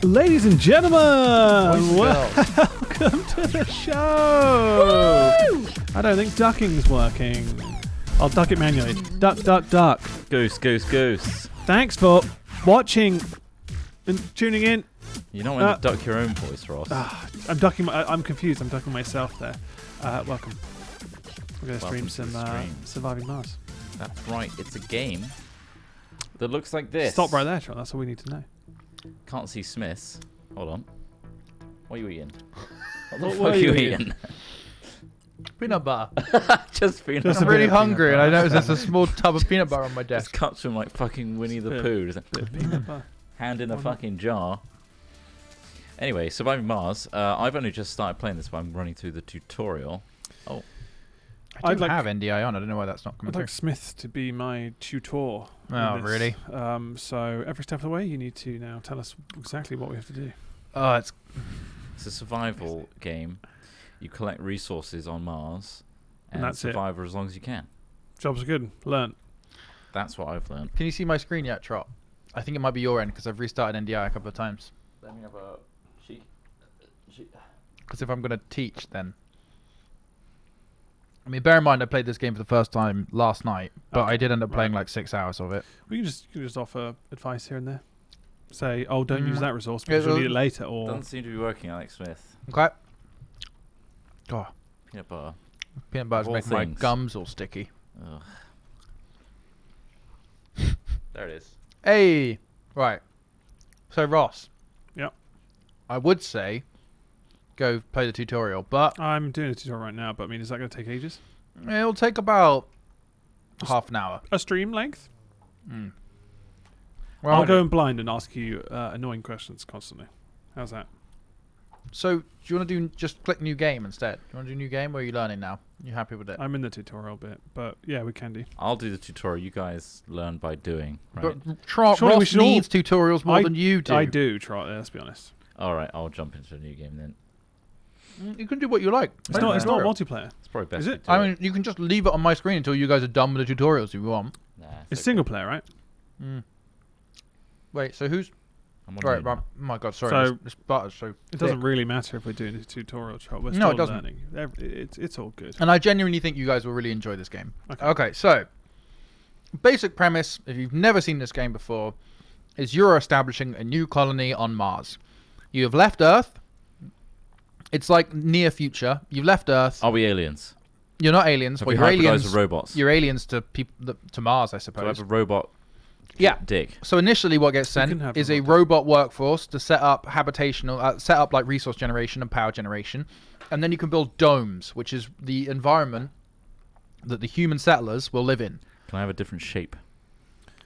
Ladies and gentlemen, Boys and welcome to the show. Woo! I don't think ducking's working. I'll duck it manually. Duck, duck, duck. Goose, goose, goose. Thanks for watching and tuning in. You don't want to duck your own voice, Ross. I'm confused. I'm ducking myself there. Welcome. We're going to stream Welcome to some the stream. Surviving Mars. That's right. It's a game that looks like this. Stop right there, Trot. That's all we need to know. Can't see Smiths. Hold on. What are you eating? What the What fuck were are you you eating? Peanut butter. Just peanut Just I'm a butter. bit really of hungry, and peanut I butter. noticed there's a small tub of peanut butter on my Just desk. cuts from like fucking Winnie the Bit- Pooh. Doesn't it? Bit of peanut butter. Hand in a Why not? fucking jar. Anyway, Surviving Mars. I've only just started playing this, but I'm running through the tutorial. I I'd do like- have NDI on. I don't know why that's not coming I'd like Smith to be my tutor. Oh, in this. really? So every step of the way, you need to now tell us exactly what we have to do. Oh, it's It's a survival game. You collect resources on Mars And and that's it. survive for as long as you can. Job's good. Learn. That's what I've learned. Can you see my screen yet, Trot? I think it might be your end because I've restarted NDI a couple of times. Let me have a sheet. Because if I'm going to teach, then... I mean, bear in mind, I played this game for the first time last night, but Okay, I did end up playing right. like 6 hours of it. We can just offer advice here and there. Say, oh, don't use Mm. that resource Yeah, because you'll well- need it later. Or Doesn't seem to be working, Alex Smith. Okay? Oh, Peanut butter. peanut butter's Of all making my things. gums all sticky. Ugh. There it is. Hey! Right. So, Ross. Yep. I would say go play the tutorial, but I'm doing a tutorial right now, but I mean, is that going to take ages? it'll take about half an hour. A stream length? Mm. I'll go in blind and ask you annoying questions constantly. How's that? So, do you want to do just click new game instead? Do you want to do new game, or are you learning now? You happy with it? I'm in the tutorial bit, but yeah, we can do. I'll do the tutorial. You guys learn by doing. Right. But Surely we Ross should all- needs tutorials more than you do. I do, Trot. Let's be honest. All right. I'll jump into a new game then. You can do what you like. It's not multiplayer. It's probably best. Is we it? do I mean, you can just leave it on my screen until you guys are done with the tutorials if you want. Nah, It's okay. single player, right? Mm. Wait, so who's... I'm on Right, new now. oh my god, sorry. So- this butter's so It doesn't thick. really matter if we're doing a tutorial, Trot. We're No, still it doesn't. learning. It's all good. And I genuinely think you guys will really enjoy this game. Okay. Okay, so basic premise, if you've never seen this game before, is you're establishing a new colony on Mars. You have left Earth. It's like near future. You've left Earth. Are we aliens? You're not aliens. Have Well, we you're hybridized aliens. with robots? You're aliens to people to Mars, I Do I suppose. have a robot? Yeah. Dick. So initially, what gets You can sent have is a robots. robot workforce to set up habitational, set up like resource generation and power generation, and then you can build domes, which is the environment that the human settlers will live in. Can I have a different shape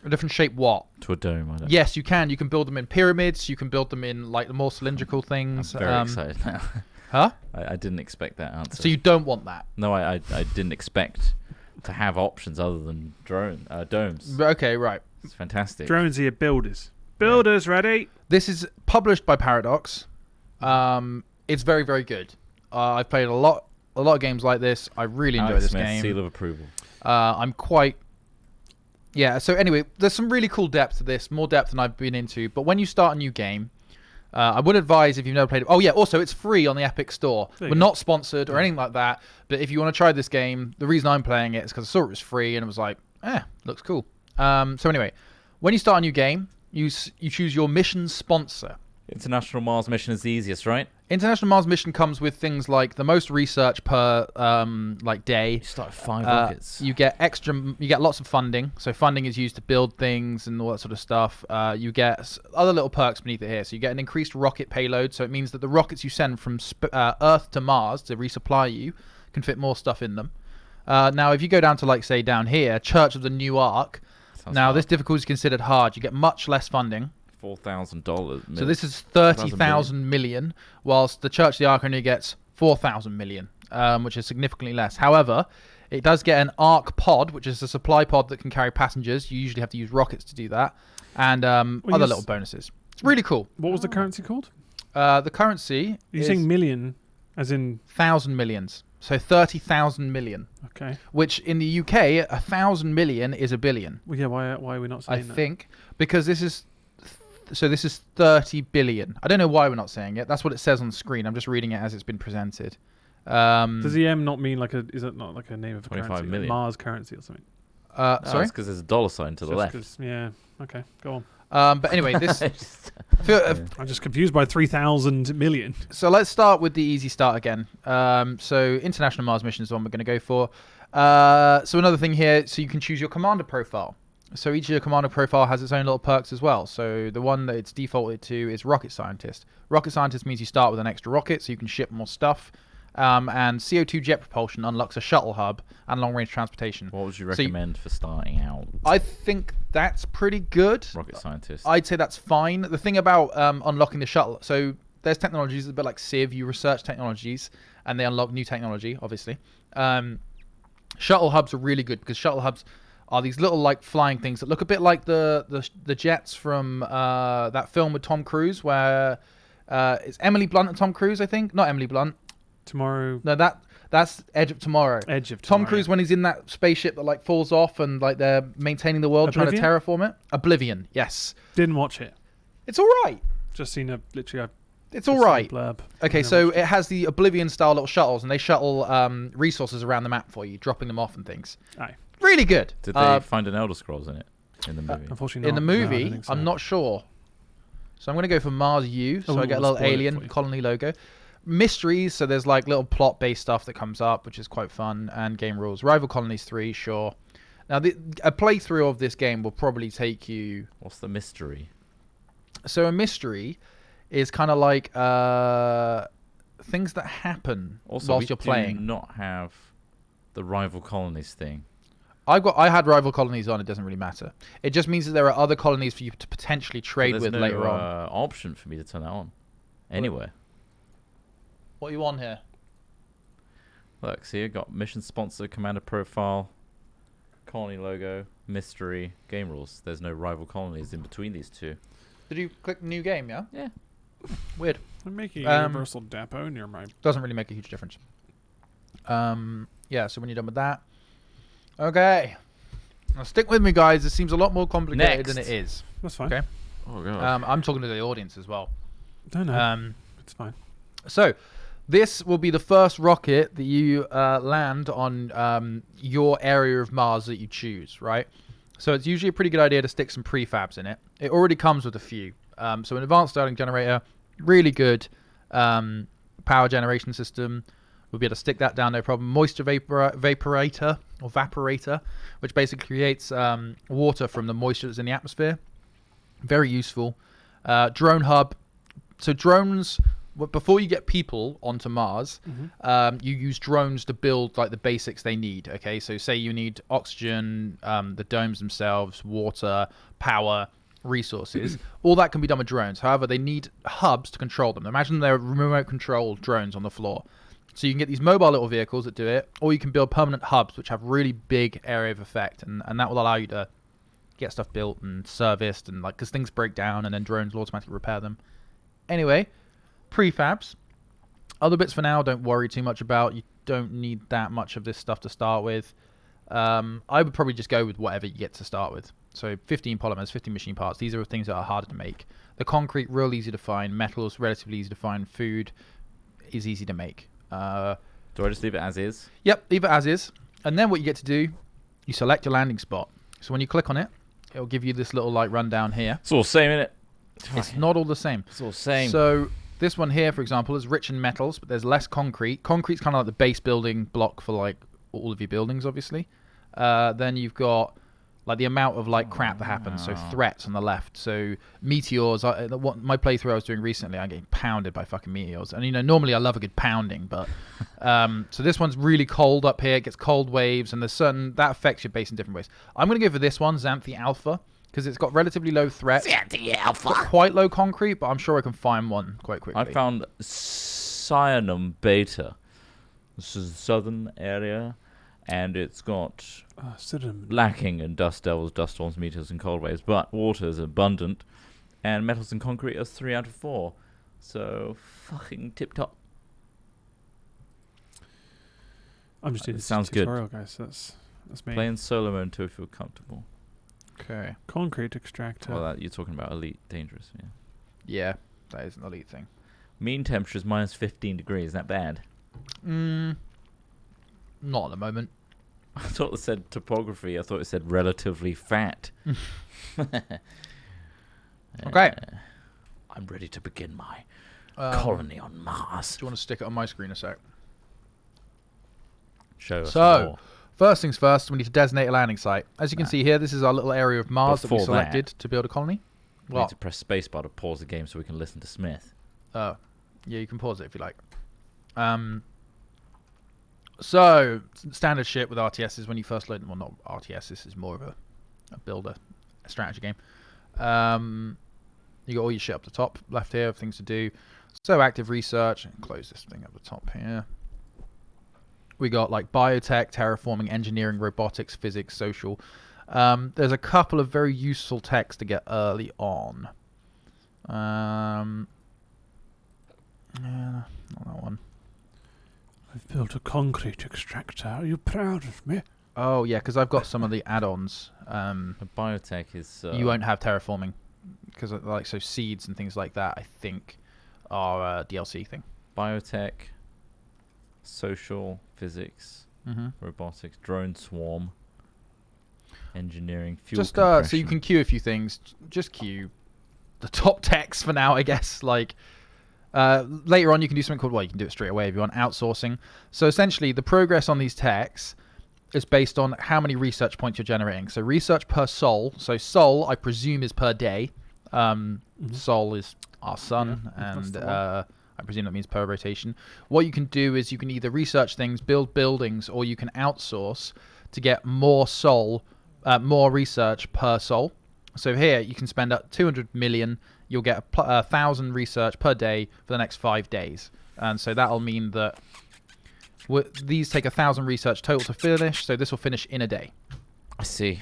A different shape, what? to a dome? I don't Yes, you can. You can build them in pyramids. You can build them in like the more cylindrical I'm things. very excited now. Huh? I didn't expect that answer. So you don't want that? No, I didn't expect to have options other than domes. Okay, right. It's fantastic. Drones are your builders. Builders ready? This is published by Paradox. It's very, very good. I've played a lot of games like this. I really enjoy Alex this Smith, game. seal of approval. I'm quite... Yeah, so anyway, there's some really cool depth to this, more depth than I've been into. But when you start a new game, I would advise if you've never played it... Oh, yeah, also, it's free on the Epic Store. There We're you go. not sponsored or anything like that. But if you want to try this game, the reason I'm playing it is because I saw it was free and it was like, looks cool. So anyway, when you start a new game, you choose your mission sponsor. International Mars mission is the easiest, right? International Mars mission comes with things like the most research per day. You start with 5 rockets. You get lots of funding. So funding is used to build things and all that sort of stuff. You get other little perks beneath it here. So you get an increased rocket payload. So it means that the rockets you send from Earth to Mars to resupply you can fit more stuff in them. Now, if you go down to like say down here, Church of the New Ark. Sounds Now hard. this difficulty is considered hard. You get much less funding. $4,000. So this is 30,000 million, whilst the Church of the Ark only gets 4,000 million, which is significantly less. However, it does get an Ark pod, which is a supply pod that can carry passengers. You usually have to use rockets to do that, and other little bonuses. It's really cool. What was the currency called? The currency Are you is saying million, as in 1,000 millions. So 30,000 million, okay? which in the UK, 1,000 million is a billion. Well, yeah. Why are we not I saying that? think because this is So this is 30 billion. I don't know why we're not saying it. That's what it says on the screen. I'm just reading it as it's been presented. Does EM not mean like a? Is it not like a name of a 25 currency, like million. Mars currency or something? Sorry. because there's a dollar sign to the Just left. 'cause- yeah. Okay. Go on. But anyway, this. I'm just confused by 3,000 million. So let's start with the easy start again. So International Mars mission is the one we're going to go for. So another thing here, so you can choose your commander profile. So each of your commander profile has its own little perks as well. So the one that it's defaulted to is Rocket Scientist. Rocket Scientist means you start with an extra rocket, so you can ship more stuff. And CO2 jet propulsion unlocks a shuttle hub and long-range transportation. What would you So you- recommend for starting out? I think that's pretty good. Rocket scientist. I'd say that's fine. The thing about unlocking the shuttle, so there's technologies a bit like Civ. You research technologies, and they unlock new technology, obviously. Shuttle hubs are really good because shuttle hubs are these little like flying things that look a bit like the jets from that film with Tom Cruise, where it's Emily Blunt and Tom Cruise, I think. Not Emily Blunt. Tomorrow. No, that's Edge of Tomorrow. Edge of Tom Tomorrow, Cruise yeah. when he's in that spaceship that like falls off and like they're maintaining the world trying to Oblivion? terraform it. Oblivion, yes. Didn't watch it. It's all right. Just seen literally. It's all right. Blurb. Okay, Never so watched it has the Oblivion style little shuttles, and they shuttle resources around the map for you, dropping them off and things. it. Aye. Really good. Did they find an Elder Scrolls in it in the movie? Unfortunately, In the not. No, I movie, don't think so. I'm not sure. So I'm going to go for Mars U, so Oh, I get a we'll little spoil it for alien you. colony logo. Mysteries, so there's like little plot-based stuff that comes up, which is quite fun, and game rules. Rival Colonies 3, sure. Now, a playthrough of this game will probably take you... What's the mystery? So a mystery is kind of like things that happen Also, whilst we you're playing. do not have the rival colonies thing. I had rival colonies on. It doesn't really matter. It just means that there are other colonies for you to potentially trade There's with no, later on. option for me to turn that on. Anywhere. What are you on here? Look, see, I got mission sponsor, commander profile, colony logo, mystery, game rules. There's no rival colonies in between these two. Did you click new game? Yeah. Yeah. Weird. I'm making a universal depot near my. Doesn't really make a huge difference. Yeah. So when you're done with that, okay. Now stick with me, guys. This seems a lot more complicated than Next. it is. That's fine. Okay. Oh god. I'm talking to the audience as well. No. It's fine. So, this will be the first rocket that you land on your area of Mars that you choose, right? So it's usually a pretty good idea to stick some prefabs in it. It already comes with a few. So an advanced Stirling generator, really good power generation system. We'll be able to stick that down, no problem. Moisture evaporator, which basically creates water from the moisture that's in the atmosphere. Very useful. Drone hub. So drones... Before you get people onto Mars, you use drones to build like the basics they need. Okay, so say you need oxygen, the domes themselves, water, power, resources. All that can be done with drones. However, they need hubs to control them. Imagine they're remote controlled drones on the floor. So you can get these mobile little vehicles that do it, or you can build permanent hubs which have really big area of effect, and that will allow you to get stuff built and serviced, and like because things break down, and then drones will automatically repair them. Anyway. Prefabs. Other bits for now, don't worry too much about. You don't need that much of this stuff to start with. I would probably just go with whatever you get to start with. So 15 polymers, 15 machine parts. These are things that are harder to make. The concrete, real easy to find. Metals, relatively easy to find. Food is easy to make. Do I just leave it as is? Yep, leave it as is. And then what you get to do, you select your landing spot. So when you click on it, it'll give you this little like rundown here. It's all the same, innit? It's not all the same. It's all the same. So this one here, for example, is rich in metals, but there's less concrete. Concrete's kind of like the base building block for like all of your buildings, obviously. Then you've got like the amount of like crap that happens. So threats on the left. So meteors. What my playthrough I was doing recently, I'm getting pounded by fucking meteors. And you know, normally I love a good pounding, but so this one's really cold up here. It gets cold waves, and there's certain that affects your base in different ways. I'm gonna go for this one, Xanthi Alpha, because it's got relatively low threat. Xanthi Alpha. Not quite low concrete, but I'm sure I can find one quite quickly. I found Cyanum Beta. This is the southern area, and it's got lacking in dust devils, dust storms, meteors, and cold waves, but water is abundant, and metals and concrete are 3 out of 4. So fucking tip top. I'm just doing It this sounds good. tutorial, guys. That's me. Play in solo mode until you feel comfortable. Okay. Concrete extractor. Well, you're talking about elite dangerous. Yeah. Yeah, that is an elite thing. Mean temperature is minus 15 degrees. Is that bad? Not at the moment. I thought it said topography. I thought it said relatively fat. Okay. I'm ready to begin my Um, colony on Mars. Do you want to stick it on my screen a sec? Show us So, more. first things first, we need to designate a landing site. As you can see here, this is our little area of Mars that we Before selected to build a colony. We need to press spacebar to pause the game so we can listen to Smith. Oh, yeah, you can pause it if you like. So, standard shit with RTS is when you first load them. Well, not RTS, this is more of a builder, a strategy game. You got all your shit up the top left here of things to do. So, active research. Close this thing up the top here. We got like biotech, terraforming, engineering, robotics, physics, social. There's a couple of very useful techs to get early on. Yeah, not that one. I've built a concrete extractor. Are you proud of me? Oh yeah, because I've got some of the add-ons. The biotech is... You won't have terraforming because like so seeds and things like that. I think are a DLC thing. Biotech, social, physics, robotics, drone swarm, engineering, fuel Just so you compression. can queue a few things. Just queue the top techs for now, I guess. Like later on, you can do something called, well, you can do it straight away if you want, outsourcing. So essentially, the progress on these techs is based on how many research points you're generating. So research per sol. So sol, I presume, is per day. Sol is our sun, and I presume that means per rotation. What you can do is you can either research things, build buildings, or you can outsource to get more sol, more research per sol. So here you can spend 200 million. You'll get 1,000 research per day for the next 5 days, and so that'll mean that these take 1,000 research total to finish. So this will finish in a day. I see.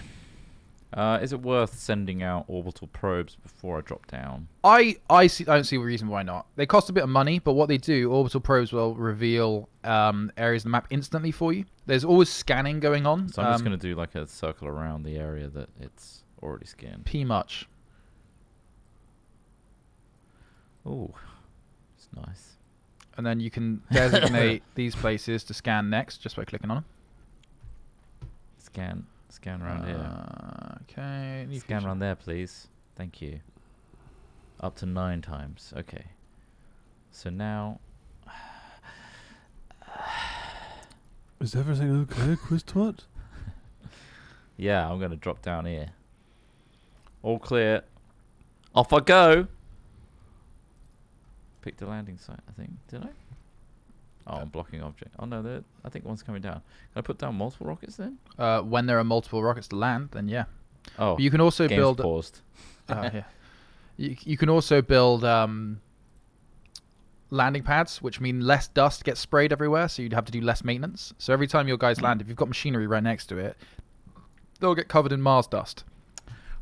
Is it worth sending out orbital probes before I drop down? I don't see a reason why not. They cost a bit of money, but what they do, orbital probes will reveal areas of the map instantly for you. There's always scanning going on. So I'm just going to do like a circle around the area that it's already scanned. P much. Oh, it's nice. And then you can designate these places to scan next just by clicking on them. Scan around here. Okay. Scan around there, please. Thank you. Up to 9 times. Okay. So now... Is everything okay, Quiztwat? Yeah, I'm going to drop down here. All clear. Off I go! Picked the landing site, I think. Did I? Oh, I'm blocking object. Oh, no, I think one's coming down. Can I put down multiple rockets then? When there are multiple rockets to land, then yeah. Oh, But you can also game's build... paused. Yeah. You can also build landing pads, which mean less dust gets sprayed everywhere, so you'd have to do less maintenance. So every time your guys land, if you've got machinery right next to it, they'll get covered in Mars dust.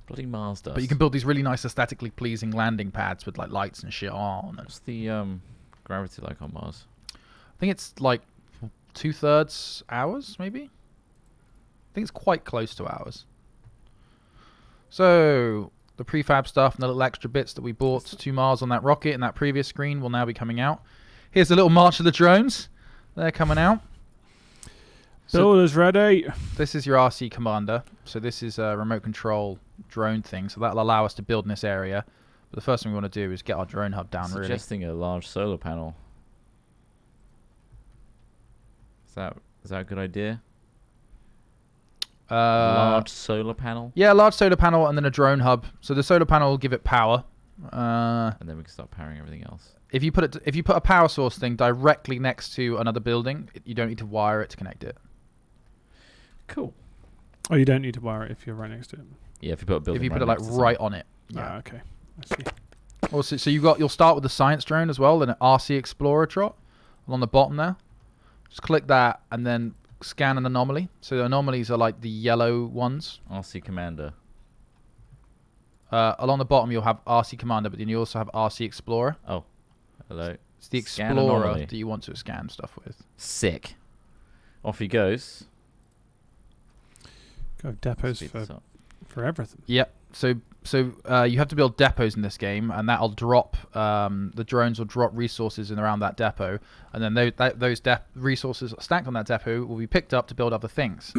Bloody Mars dust. But you can build these really nice aesthetically pleasing landing pads with like lights and shit on. And What's the gravity like on Mars? I think it's like 2/3 hours, maybe? I think it's quite close to hours. So the prefab stuff and the little extra bits that we bought to Mars on that rocket in that previous screen will now be coming out. Here's a little march of the drones. They're coming out. So Builders ready. this is your RC commander. So this is a remote control drone thing. So that'll allow us to build in this area. But the first thing we want to do is get our drone hub down, really. Suggesting a large solar panel. Is that a good idea? Large solar panel? Yeah, a large solar panel and then a drone hub. So the solar panel will give it power. And then we can start powering everything else. If you put a power source thing directly next to another building, you don't need to wire it to connect it. Cool. Oh, you don't need to wire it if you're right next to it. Yeah, if you put a building If you put it right like next to right on it. Yeah. Ah, okay. I see. Also, so you'll start with the science drone as well, then an RC Explorer trot along the bottom there. Just click that and then scan an anomaly. So the anomalies are like the yellow ones. RC Commander. Along the bottom you'll have RC Commander, but then you also have RC Explorer. Oh, hello. It's the Scan Explorer anomaly. that you want to scan stuff with. Sick. Off he goes. Go depots Speed for this up. For everything. Yep. So you have to build depots in this game, and that'll drop. The drones will drop resources in around that depot, and then those resources stacked on that depot will be picked up to build other things.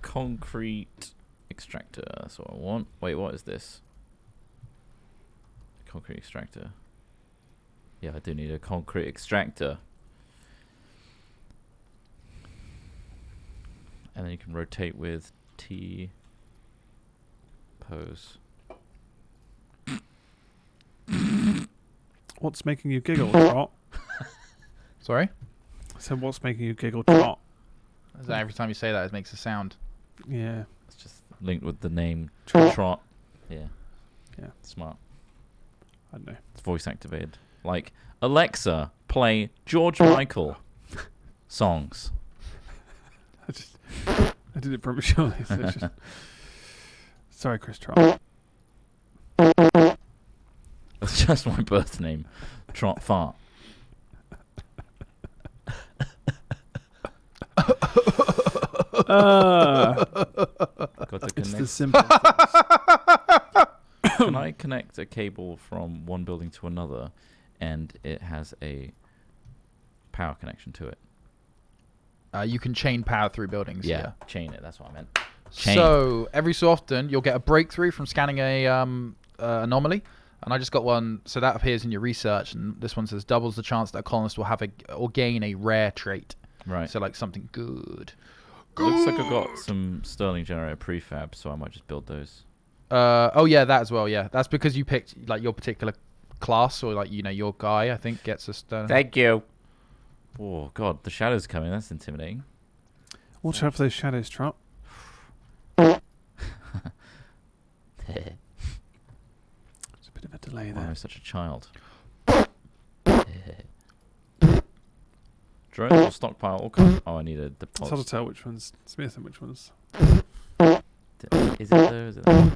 Concrete extractor. That's what I want. Wait, what is this? Concrete extractor. Yeah, I do need a concrete extractor. And then you can rotate with T pose. What's making you giggle, Trot? Sorry? So what's making you giggle, Trot? Is that every time you say that, it makes a sound. Yeah. It's just linked with the name Trot. Trot. Yeah. Yeah. Smart. I don't know. It's voice activated. Like, Alexa, play George Michael songs. I did it prematurely. So it's just... Sorry, Chris Trot. That's just my birth name. Trot Fart. Got to It's the connect. simple. Can I connect a cable from one building to another and it has a power connection to it? You can chain power through buildings. Yeah. Chain it. That's what I meant. Chain. So every so often you'll get a breakthrough from scanning a anomaly, and I just got one. So that appears in your research, and this one says doubles the chance that a colonist will have or gain a rare trait. Right. So like something good. It looks like I've got some Sterling generator prefab, so I might just build those. Oh yeah, that as well. Yeah, that's because you picked like your particular class, or like your guy. I think gets a Sterling. Thank you. Oh god, the shadow's coming. That's intimidating. Watch out for those shadows, Trot. There's a bit of a delay Why am there. I such a child? Drones will stockpile all kinds. Oh, I need a It's hard to deposit. tell which one's Smith and which one's... Is it though? Is it though?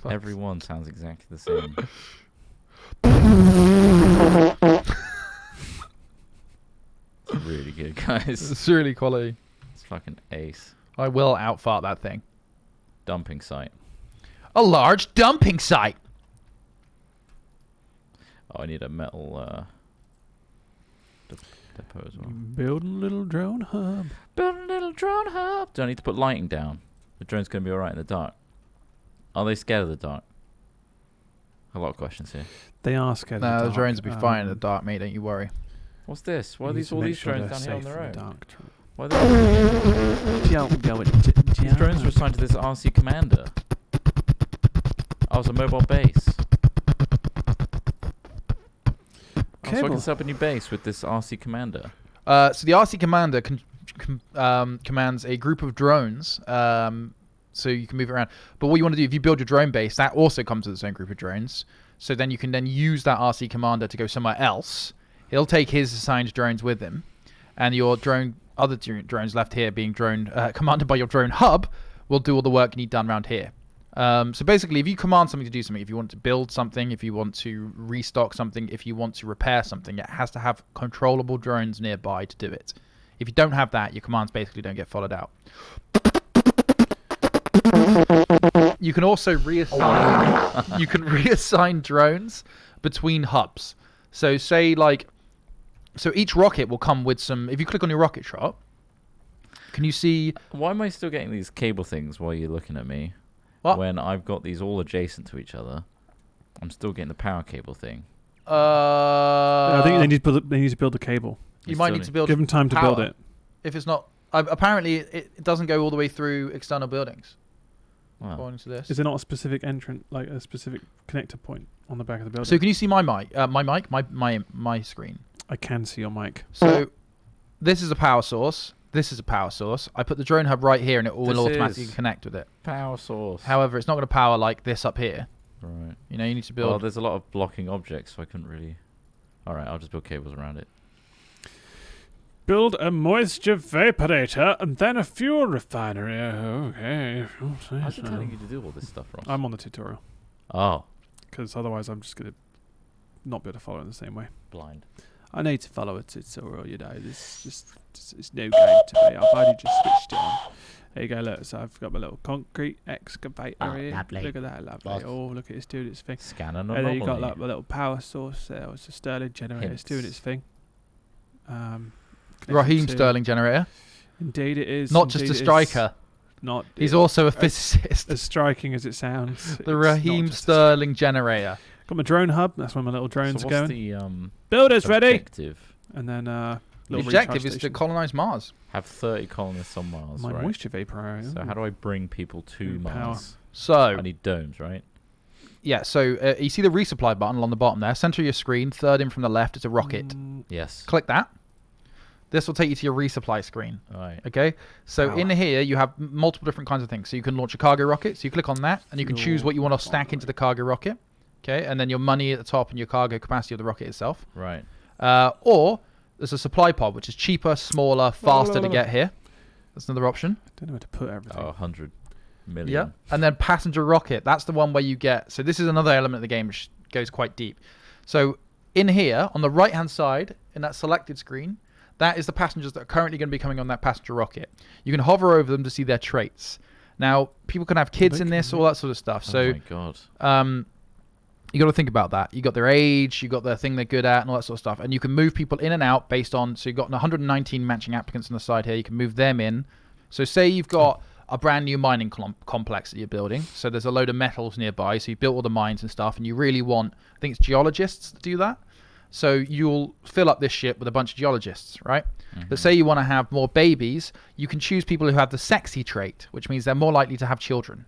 Every one sounds exactly the same. It's really good, guys. It's really quality. It's fucking ace. I will outfart that thing. Dumping site. A large dumping site. Oh, I need a metal depot as well. Building a little drone hub. Build a little drone hub. Do I need to put lighting down? The drone's going to be alright in the dark. Are they scared of the dark? A lot of questions here. They are scared of No, the the dark. drones will be fine in the dark, mate. Don't you worry. What's this? Why are You need these to all make these sure drones they're down here on safe their in the own? dark, Trot. Why are they These These drones were assigned to this RC commander. I was a mobile base. I was working set up a new base with this RC commander. So the RC commander commands a group of drones, so you can move it around. But what you want to do, if you build your drone base, that also comes with its own group of drones. So then you can then use that RC commander to go somewhere else. He'll take his assigned drones with him, and your other drones left here, being commanded by your drone hub, will do all the work you need done around here. So basically, if you command something to do something, if you want to build something, if you want to restock something, if you want to repair something, it has to have controllable drones nearby to do it. If you don't have that, your commands basically don't get followed out. You can also reassign drones between hubs. So say so each rocket will come with some. If you click on your rocket Trot, can you see? Why am I still getting these cable things while you're looking at me? What? When I've got these all adjacent to each other, I'm still getting the power cable thing. I think they need to build the cable. You might need to build. Give them time to build power. it. If it's not, apparently it doesn't go all the way through external buildings. Wow. According to this. Is there not a specific entrant, like a specific connector point on the back of the building? So can you see my mic? My screen. I can see your mic. So this is a power source. This is a power source. I put the drone hub right here, and it will This automatically is connect with it. Power source. However, it's not going to power like this up here. Right. You need to Well, build. there's a lot of blocking objects, so I couldn't really... Alright, I'll just build cables around it. Build a moisture vaporator and then a fuel refinery. Okay. How's it telling you to do all this stuff, Ross? I'm on the tutorial Oh, because otherwise I'm just gonna not be able to follow it in the same way. blind. I need to follow a tutorial, it's new game to me. I've only just switched it on. There you go, look, so I've got my little concrete excavator here. Lovely. Look at that, lovely. Nice. Oh, look at it's doing its thing. Scan And then you got anomaly. like my little power source there. It's a Stirling generator. It's doing its thing. Connected Raheem to- Sterling generator. Indeed it is. Not just indeed a it is. striker. Not He's also a physicist. as striking as it sounds. The It's not Raheem just a Sterling generator. Got my drone hub. That's where my little drones So are what's going. the Builders ready. objective? And then The little objective recharge is to station. colonize Mars. Have 30 colonists on Mars, My right? moisture vapor. So how do I bring people to Power. Mars? So, I need domes, right? yeah, so you see the resupply button along the bottom there. Center of your screen, third in from the left, is a rocket. Yes. Click that. This will take you to your resupply screen. Right. Okay, so Power. in here you have multiple different kinds of things. So you can launch a cargo rocket. So you click on that, and you can choose what you want to stack into the cargo rocket. Okay, and then your money at the top and your cargo capacity of the rocket itself. Right. Or there's a supply pod, which is cheaper, smaller, faster to get here. That's another option. I don't know where to put everything. Oh, 100 million. Yeah, and then passenger rocket. That's the one where you get. So this is another element of the game which goes quite deep. So in here, on the right-hand side, in that selected screen, that is the passengers that are currently going to be coming on that passenger rocket. You can hover over them to see their traits. Now, people can have kids in this, all that sort of stuff. Oh So my god. you got to think about that. You got their age, you got their thing they're good at, and all that sort of stuff. And you can move people in and out based on. So you've got 119 matching applicants on the side here. You can move them in. So say you've got a brand new mining complex that you're building. So there's a load of metals nearby. So you built all the mines and stuff, and you really want, I think it's geologists that do that. So you'll fill up this ship with a bunch of geologists, right? But say you want to have more babies, you can choose people who have the sexy trait, which means they're more likely to have children.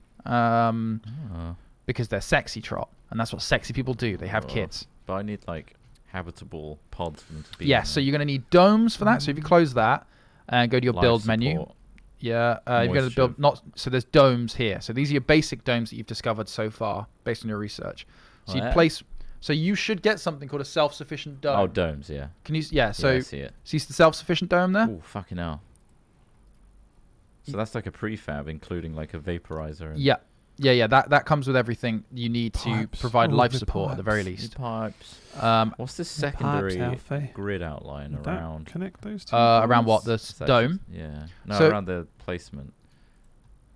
Because they're sexy trot. And that's what sexy people do. They have kids. But I need like habitable pods for them to be. Yes, so you're going to need domes for that. So if you close that and go to your build menu. Yeah, you're going to build so there's domes here. So these are your basic domes that you've discovered so far based on your research. So you place. So you should get something called a self-sufficient dome. Oh, domes, yeah. Can you? Yeah. So I see it. see the self-sufficient dome there? Oh, fucking hell. So that's like a prefab, including like a vaporizer. And Yeah. That comes with everything you need to Pipes. provide Oh, life the support at the very pipes. least. Pipes. What's this The pipes, secondary Alfie. grid outline Don't around? connect those two. Around what? points. The Is that dome? just- yeah. No, So- around the placement.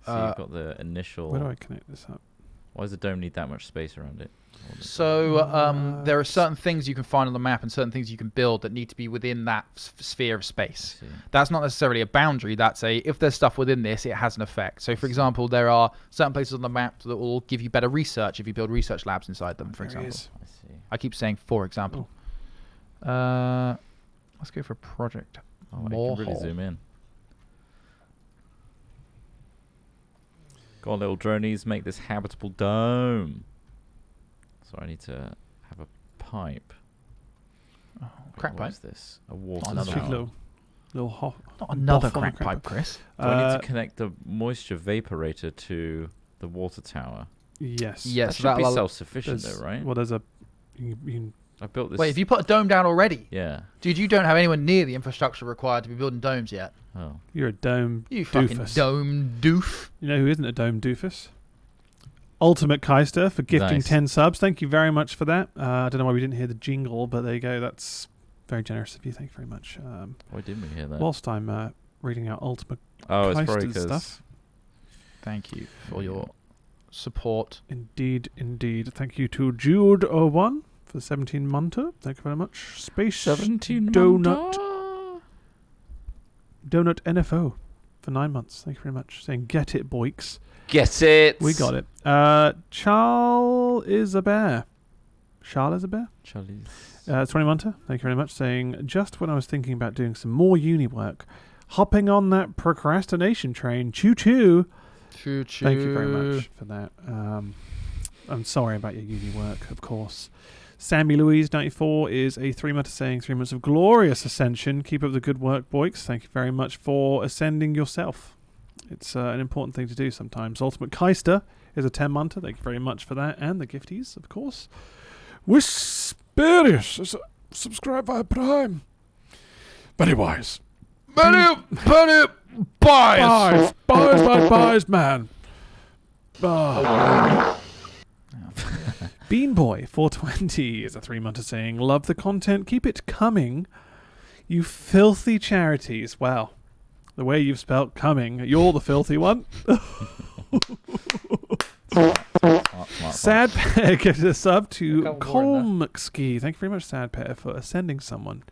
So you've got the initial. Where do I connect this up? Why does the dome need that much space around it? So there are certain things you can find on the map and certain things you can build that need to be within that sphere of space. See. That's not necessarily a boundary. That's if there's stuff within this, it has an effect. So, for example, there are certain places on the map that will give you better research if you build research labs inside them, for There he example. is. I see. I keep saying, for example. Let's go for project. Oh, I can really Morehole. zoom in. Go on, little dronies, make this habitable dome. So I need to have a pipe. Wait, Crack what pipe? is this? A water another Cheeky tower. little hot. Not another buff on a crack pipe, Chris. Do I need Uh, to connect the moisture vaporator to the water tower? Yes. Yes, That should be that'll- self-sufficient There's- though, right? Well, there's a. You can, I built this. Wait, if you put a dome down already? Yeah. Dude, you don't have anywhere near the infrastructure required to be building domes yet. Oh. you're a dome. You fucking doofus. dome doof. You know who isn't a dome doofus? Ultimate Keister for gifting Nice. 10 subs. Thank you very much for that. I don't know why we didn't hear the jingle, but there you go. That's very generous of you. Thank you very much. Why didn't we hear that? Whilst I'm reading out Ultimate oh, it's probably Keister's 'cause stuff. Thank you for your support. Indeed, indeed. Thank you to Jude01 for 17 Munter. Thank you very much. Space 17 Donut. Donut NFO for 9 months. Thank you very much. Saying get it, boys. Get it. We got it. Charles is a bear. Charles is a bear. Charlie's. 20 Munter. Thank you very much. Saying just when I was thinking about doing some more uni work, hopping on that procrastination train. Choo choo. Choo choo. Thank you very much for that. I'm sorry about your uni work, of course. Sammy Louise 94 is a 3 month saying 3 months of glorious ascension. Keep up the good work, boys. Thank you very much for ascending yourself. It's an important thing to do sometimes. Ultimate Keister is a 10 month. Thank you very much for that. And the gifties, of course. Whisperius is a subscribe via Prime. Very wise. Benny Buys, buys, man. Ah. Beanboy420 is a 3-month saying, love the content, keep it coming, you filthy charities. Well, the way you've spelt coming, you're the filthy one. Sad Pear gives a sub to Colmski. Thank you very much, Sad Pear, for ascending someone.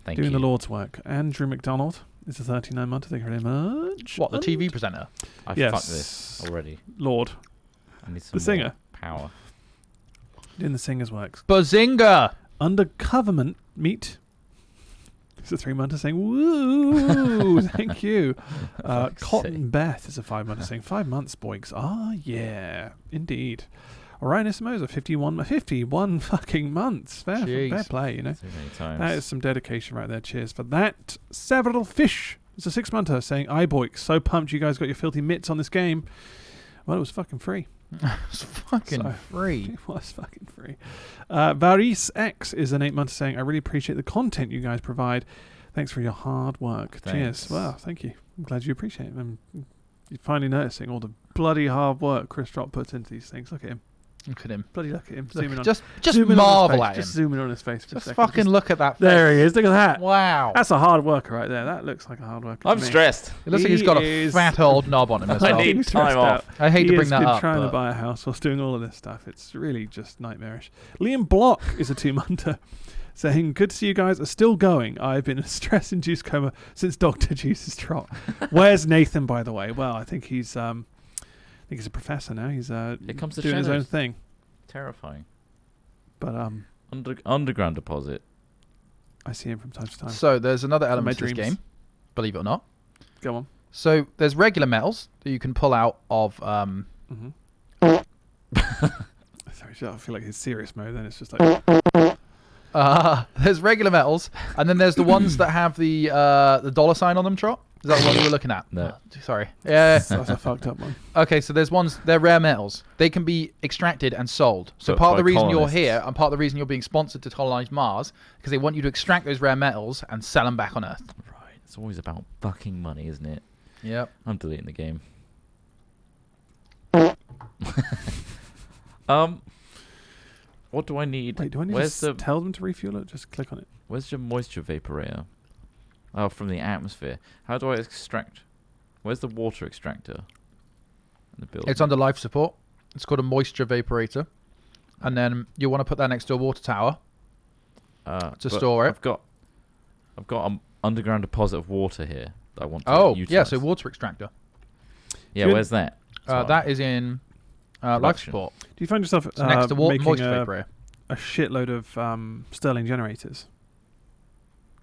Thank Doing you. the Lord's work. Andrew McDonald is a 39-month. Thank you very much. What, the TV presenter? I Yes. fucked this already. Lord. I need some The singer. power. Doing the singer's works. Bazinga! Under Covenant Meet. It's a 3-month saying, woo! Thank you. Fuck's Cotton sake. Beth is a 5-month saying, 5 months, boys. Ah, yeah. Indeed. Orion Esmosa, 51 fucking months. Fair Jeez. play, you know. Too many times. That is some dedication right there. Cheers for that. Several Fish. It's a 6-monther saying, Boix, so pumped you guys got your filthy mitts on this game. Well, it was fucking free. It's fucking So- free. It was fucking free. Varice X is an 8-monther saying, I really appreciate the content you guys provide. Thanks for your hard work. Cheers. Thanks. Well, thank you. I'm glad you appreciate it. You're finally noticing all the bloody hard work Chris Drop puts into these things. Look at him. Look at him. Bloody look at him. Look, Zoom in on just zoom in on his marvel face. at him. Just zoom in on his face for a Just second. fucking look at that face. There he is. Look at that. Wow. That's a hard worker right there. That looks like a hard worker. I'm to me. stressed. It looks like he's got a He is- fat old knob on him as I well. need He's time stressed off. out. I hate to He bring has that been up, trying to but buy a house whilst doing all of this stuff. It's really just nightmarish. Liam Block is a 2-monther saying, good to see you guys are still going. I've been in a stress-induced coma since Dr. Juice's trot. Where's Nathan, by the way? Well, I think he's a professor now. He's Here comes the doing his own shadows. thing. Terrifying. But Underground deposit. I see him from time to time. so there's another my element to this dreams. game, believe it or not. Go on. So there's regular metals that you can pull out of. Mm-hmm. Sorry, I feel like it's serious mode. Then it's just like There's regular metals, and then there's the ones that have the dollar sign on them. Trot. Is that the one you were looking at? No. Sorry. Yeah. that's a fucked up one. Okay, so there's ones, they're rare metals. They can be extracted and sold. So But part of the by reason colonists. you're here and part of the reason you're being sponsored to colonize Mars, because they want you to extract those rare metals and sell them back on Earth. Right. It's always about fucking money, isn't it? Yep. I'm deleting the game. What do I need? Wait, do I need Where's to the tell them to refuel it? Just click on it. Where's your moisture vaporator? Oh, from the atmosphere. How do I extract? Where's the water extractor? In the building. It's under life support. It's called a moisture vaporator. And then you want to put that next to a water tower. to but store it. I've got an underground deposit of water here that I want to Oh, utilize. yeah, so water extractor. Yeah, Good. where's that? Sorry. That is in life Production. support. Do you find yourself It's next to making moisture a vaporator. shitload of Stirling generators?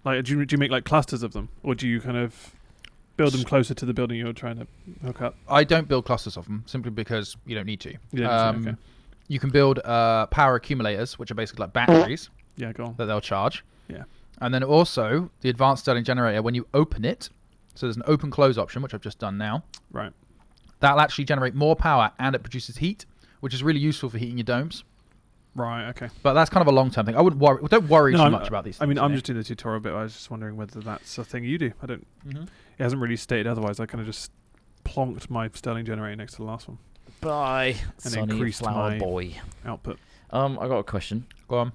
Like, do you make like clusters of them, or do you kind of build them closer to the building you're trying to hook up? I don't build clusters of them simply because you don't need to. You don't need to, okay. You can build power accumulators, which are basically like batteries Yeah, go on. that they'll charge. Yeah. And then also the advanced Stirling generator, when you open it, so there's an open close option, which I've just done now. Right. That'll actually generate more power and it produces heat, which is really useful for heating your domes. Right. Okay. But that's kind of a long-term thing. I wouldn't worry. Don't worry No, too I'm- much about these things. I mean, I'm you just doing the tutorial bit. I was just wondering whether that's a thing you do. I don't. know. Mhm. It hasn't really stated otherwise. I kind of just plonked my Stirling generator next to the last one. Bye, And sunny increased flower my- boy. Output. I got a question. Go on.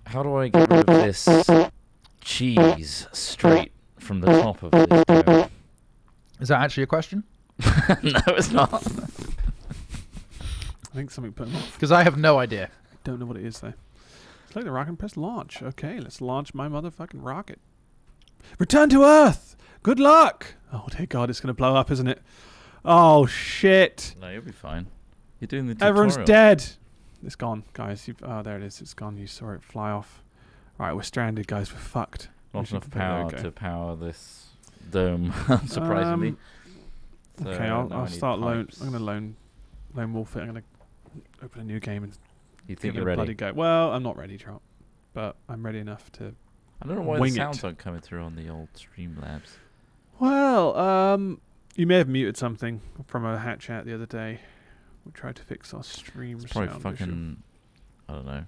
How do I get rid of this cheese straight from the top of this dome? Is that actually a question? No, it's not. I think something put him off. Because I have no idea. Don't know what it is though. Select the rocket and press launch. Okay, let's launch my motherfucking rocket. Return to Earth. Good luck. Oh dear God, it's gonna blow up, isn't it? Oh shit. No, you'll be fine. You're doing the tutorial. Everyone's dead. It's gone, guys. Oh, there it is. It's gone. You saw it fly off. All right, we're stranded, guys. We're fucked. Not We should enough put it- there we power go. to power this dome, surprisingly. So Okay, now I'll I need start loan. pipes. I'm gonna lone wolf it. I'm gonna open a new game and You give think it you're a bloody ready? go. Well, I'm not ready, Trot, but I'm ready enough to. I don't know why the wing sounds it. aren't coming through on the old Streamlabs. Well, you may have muted something from a hat chat the other day. We tried to fix our stream It's probably sound fucking. issue. I don't know.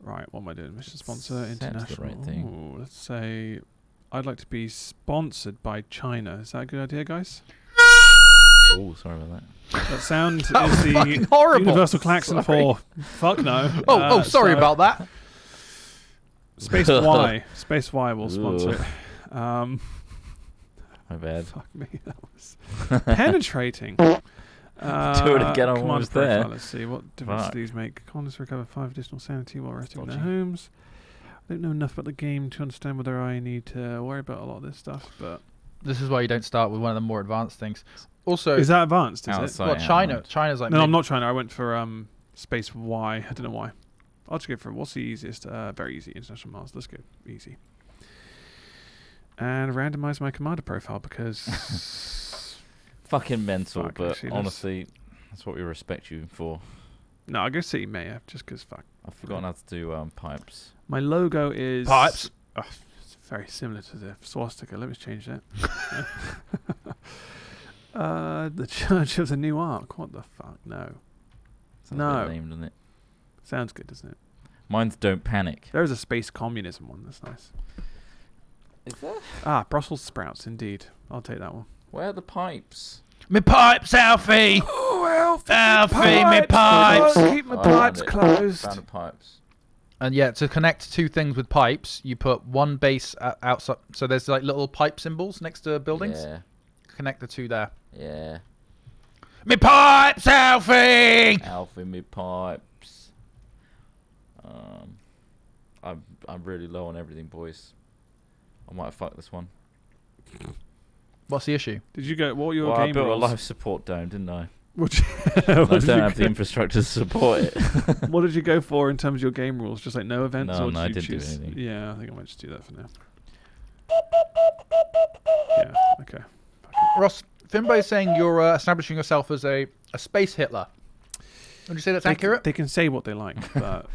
Right, what am I doing? Mission sponsor, Set to the international. right thing. Ooh, let's say I'd like to be sponsored by China. Is that a good idea, guys? Oh, sorry about that. That sound is was the fucking horrible. universal klaxon Sorry. for fuck no. Sorry so about that. Space Y. Space Y will sponsor it. My bad. Fuck me. That was penetrating. Do it again, I'm command almost profile, there. Let's see what difference Fuck. do these make. Colonists recover 5 additional sanity while resting in their Dodgy. homes. I don't know enough about the game to understand whether I need to worry about a lot of this stuff, but This is why you don't start with one of the more advanced things. Also, is that advanced? Is it? Outside. well, China's like No, I'm mid- not China. I went for Space Y. I don't know why. I'll just go for what's the easiest? Very easy. International Mars. Let's go easy. And randomize my commander profile because Fucking mental, Fuck, but actually, let's- honestly, that's what we respect you for. no, I'll go City Mayor just because fuck. I've forgotten how to do pipes. My logo is Pipes. Oh, it's very similar to the swastika. Let me change that. The Church of the New Ark. What the fuck? No. Sounds No. a bit lame, doesn't it? Sounds good, doesn't it? Mine's Don't Panic. There is a space communism one. That's nice. Is there? Ah, Brussels sprouts. Indeed. I'll take that one. Where are the pipes? Me pipes, Alfie. Oh, Alfie, me pipes. Keep my Oh, I pipes found it. closed. Found the pipes. And yeah, to connect two things with pipes, you put one base outside. So there's like little pipe symbols next to buildings. Yeah. Connect the two there. Yeah. Me pipes, Alfie. Alfie, me pipes. I'm really low on everything, boys. I might fuck this one. What's the issue? Did you go? What were your Well, I game built rules? a life support dome, didn't I? What you- I what don't did you have the go- infrastructure to support it. What did you go for in terms of your game rules? Just like no events, No, or no, I did you didn't do choose? anything. Yeah, I think I might just do that for now. Yeah. Okay. Ross, Finbo is saying you're establishing yourself as a space Hitler. Would you say that's accurate? They can say what they like, but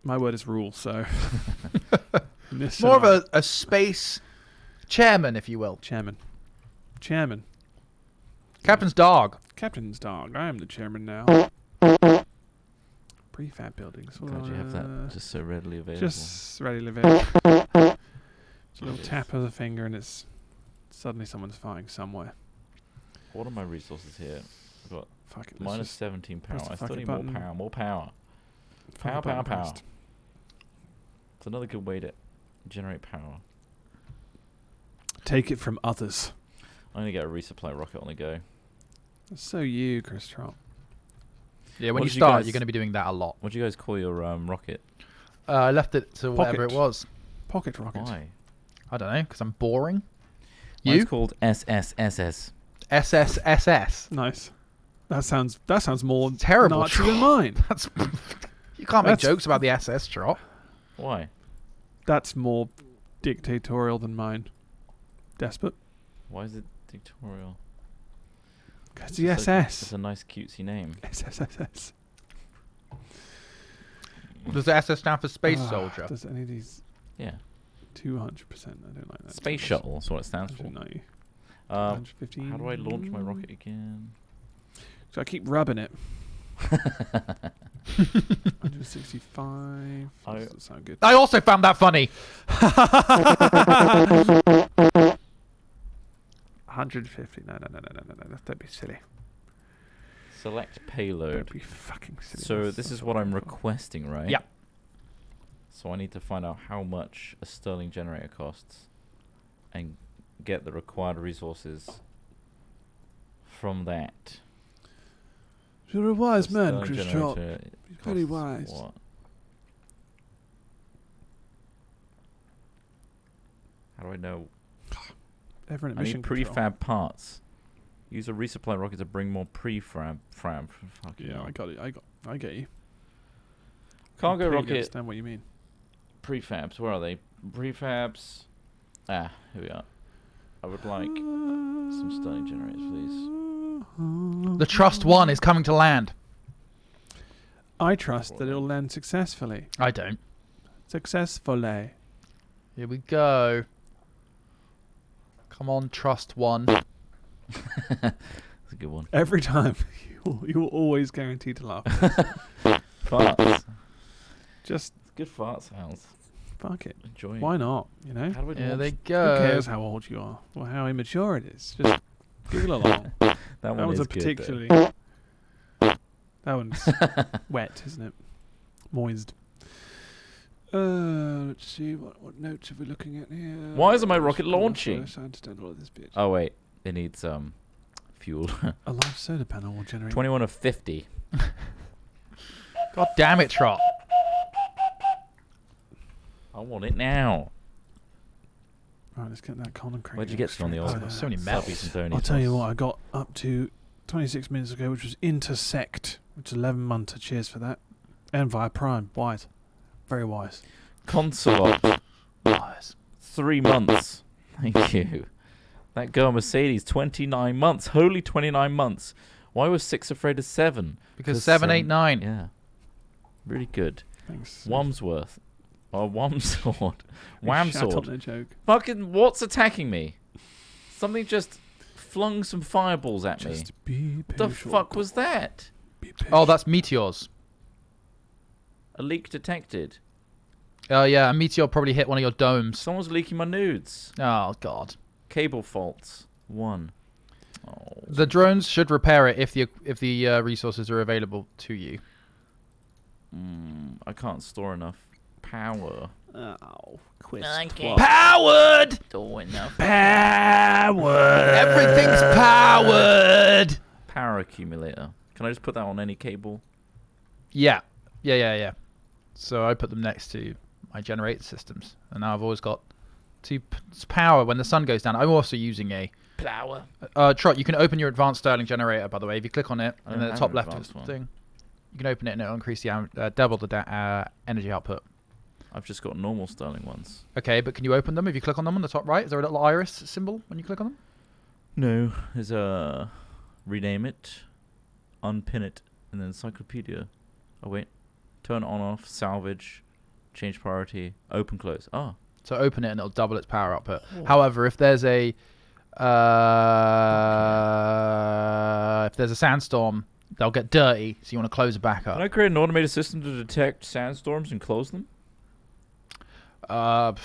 my word is rule. So in this More of scenario- a space chairman, if you will. chairman, Captain's dog. captain's dog. I am the chairman now. Prefab buildings. Glad you have that just so readily available. Just ready to live in. Just a little Yes. tap of the finger, and it's suddenly someone's fighting somewhere. What are my resources here? I've got Fuck it. minus 17 power. press the I still fucking need button. more power. Fuck Power, the button power. pressed. It's another good way to generate power. Take it from others. I'm gonna get a resupply rocket on the go. So you, Chris Trott. Yeah, What when you did you start, guys- you're going to be doing that a lot. What do you guys call your rocket? I left it to whatever it Pocket. was. Pocket rocket. Why? I don't know, because I'm boring. Mine's You? called SSSS. SSSS. Nice. That sounds more Terrible. Nazi than mine. That's you can't make That's- jokes about the SS, Trot. Why? That's more dictatorial than mine. Despot. Why is it dictatorial? Because the It's SS. a nice cutesy name. SSSS. Does the SS stand for Space Ah, Soldier? Does any of these Yeah. 200%? I don't like that. Space Shuttle. That's what it stands for. 190. Um, 115. how do I launch my rocket again? So I keep rubbing it. 165. I- Doesn't sound good. I also found that funny. 150. No. Don't be silly. Select payload. Don't be fucking silly. So That's- this that's is what I'm I thought. requesting, right? Yeah. So I need to find out how much a Sterling generator costs and get the required resources from that. You're a wise So man, Sterling Chris generator Trott. Very costs wise. What? How do I know? Everyone at I mission need control. prefab parts. Use a resupply rocket to bring more prefab. Fucking Yeah, hell. I got it. I get you. Cargo Completely rocket understand what you mean. prefabs. Where are they? Prefabs. Ah, here we are. I would like some Sterling generators, please. The Trust One is coming to land. I trust that it'll land successfully. I don't. Successfully. Here we go. Come on, Trust One. That's a good one. Every time, you will always guarantee to laugh. Farts. Just It's good fart sounds. fuck it. Enjoy it. Why not? You know? How do I Here launch they Who go. cares how old you are or how immature it is? Just Google along. That That was is a good, particularly. That one's wet, isn't it? Moist. Let's see. What notes are we looking at here? Why isn't my rocket launching? I understand all of this bit. Oh wait, it needs fuel. A large solar panel will generate. 21 of 50. God damn it, Trot. I want it now. Right, let's get that column crank. Where'd you get to on the old? so many metals. Subbies and I'll Tonys? tell you what. I got up to 26 minutes ago, which was Intersect, which is 11 months. Cheers for that. And via Prime. Wise. Very wise. Consulate. Nice. 3 months. Thank you. That girl Mercedes, 29 months. Holy 29 months. Why was 6 afraid of 7? Because 7, 8, 9. Yeah. Really good. Thanks. Wamsworth. Or Wamsword. You shut on Whamsword. the joke. Fucking what's attacking me? Something just flung some fireballs at me. Just be What the patient. fuck was that? Be patient. Oh, that's meteors. A leak detected. Oh, yeah, a meteor probably hit one of your domes. Someone's leaking my nudes. Oh, God. Cable faults. 1. Oh. The drones should repair it if the resources are available to you. I can't store enough power. Oh, quest. Powered! Store enough. Power. Everything's powered! Power accumulator. Can I just put that on any cable? Yeah. So I put them next to my generator systems. And now I've always got power when the sun goes down. I'm also using a... Power. Trot, you can open your advanced Stirling generator, by the way. If you click on it, I and don't then the have top an left of advanced the one. thing, you can open it and it'll increase the double the energy output. I've just got normal Sterling ones. Okay, but can you open them if you click on them on the top right? Is there a little iris symbol when you click on them? No. There's a... rename it. Unpin it. And then encyclopedia. Oh, wait. Turn on off. Salvage. Change priority. Open close. Oh. So open it and it'll double its power output. Oh. However, if there's a sandstorm, they'll get dirty. So you want to close it back Can up. I create an automated system to detect sandstorms and close them? I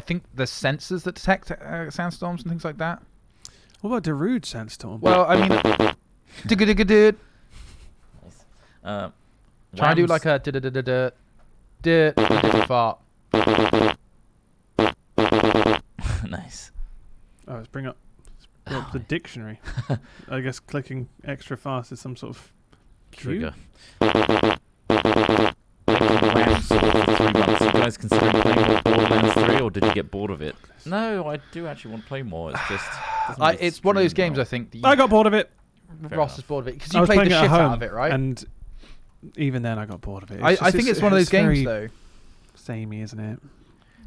think there's sensors that detect sandstorms and things like that. What about Darude Sandstorm? Well, I mean, digga-digga-did. Try and do like a fart. Nice. Oh, let's bring up the dictionary. I guess clicking extra fast is some sort of Trigger. Wham sword for 3 months. You guys considering playing Borderlands 3 or did you get bored of it? No, I do actually want to play more. It's just... It's one of those games, I think, that I got bored of it. Ross enough. is bored of it. Because I you was played playing the it at shit home, out of it, right? And even then, I got bored of it. I think it's one of those games, though. Samey, isn't it?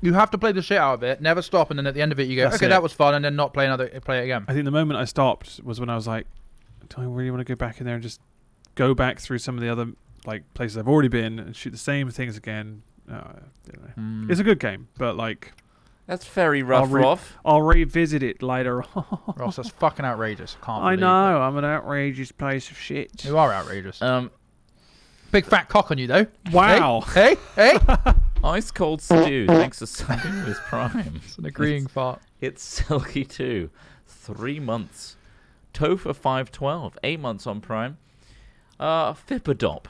You have to play the shit out of it, never stop, and then at the end of it, you go, That's okay, it. that was fun, and then not play it again. I think the moment I stopped was when I was like, do I really want to go back in there and just go back through some of the other like places I've already been and shoot the same things again? I don't know. It's a good game, but like... That's very rough, Roth. I'll revisit it later on. Ross, that's fucking outrageous. I can't I believe know, I'm an outrageous piece of shit. it. You are outrageous. Big fat cock on you, though. Wow. Hey? Ice Cold Stew. Thanks to Sunday with Prime. It's an agreeing fart. It's Silky 2. 3 months. Topher 512. 8 months on Prime. Fippadop.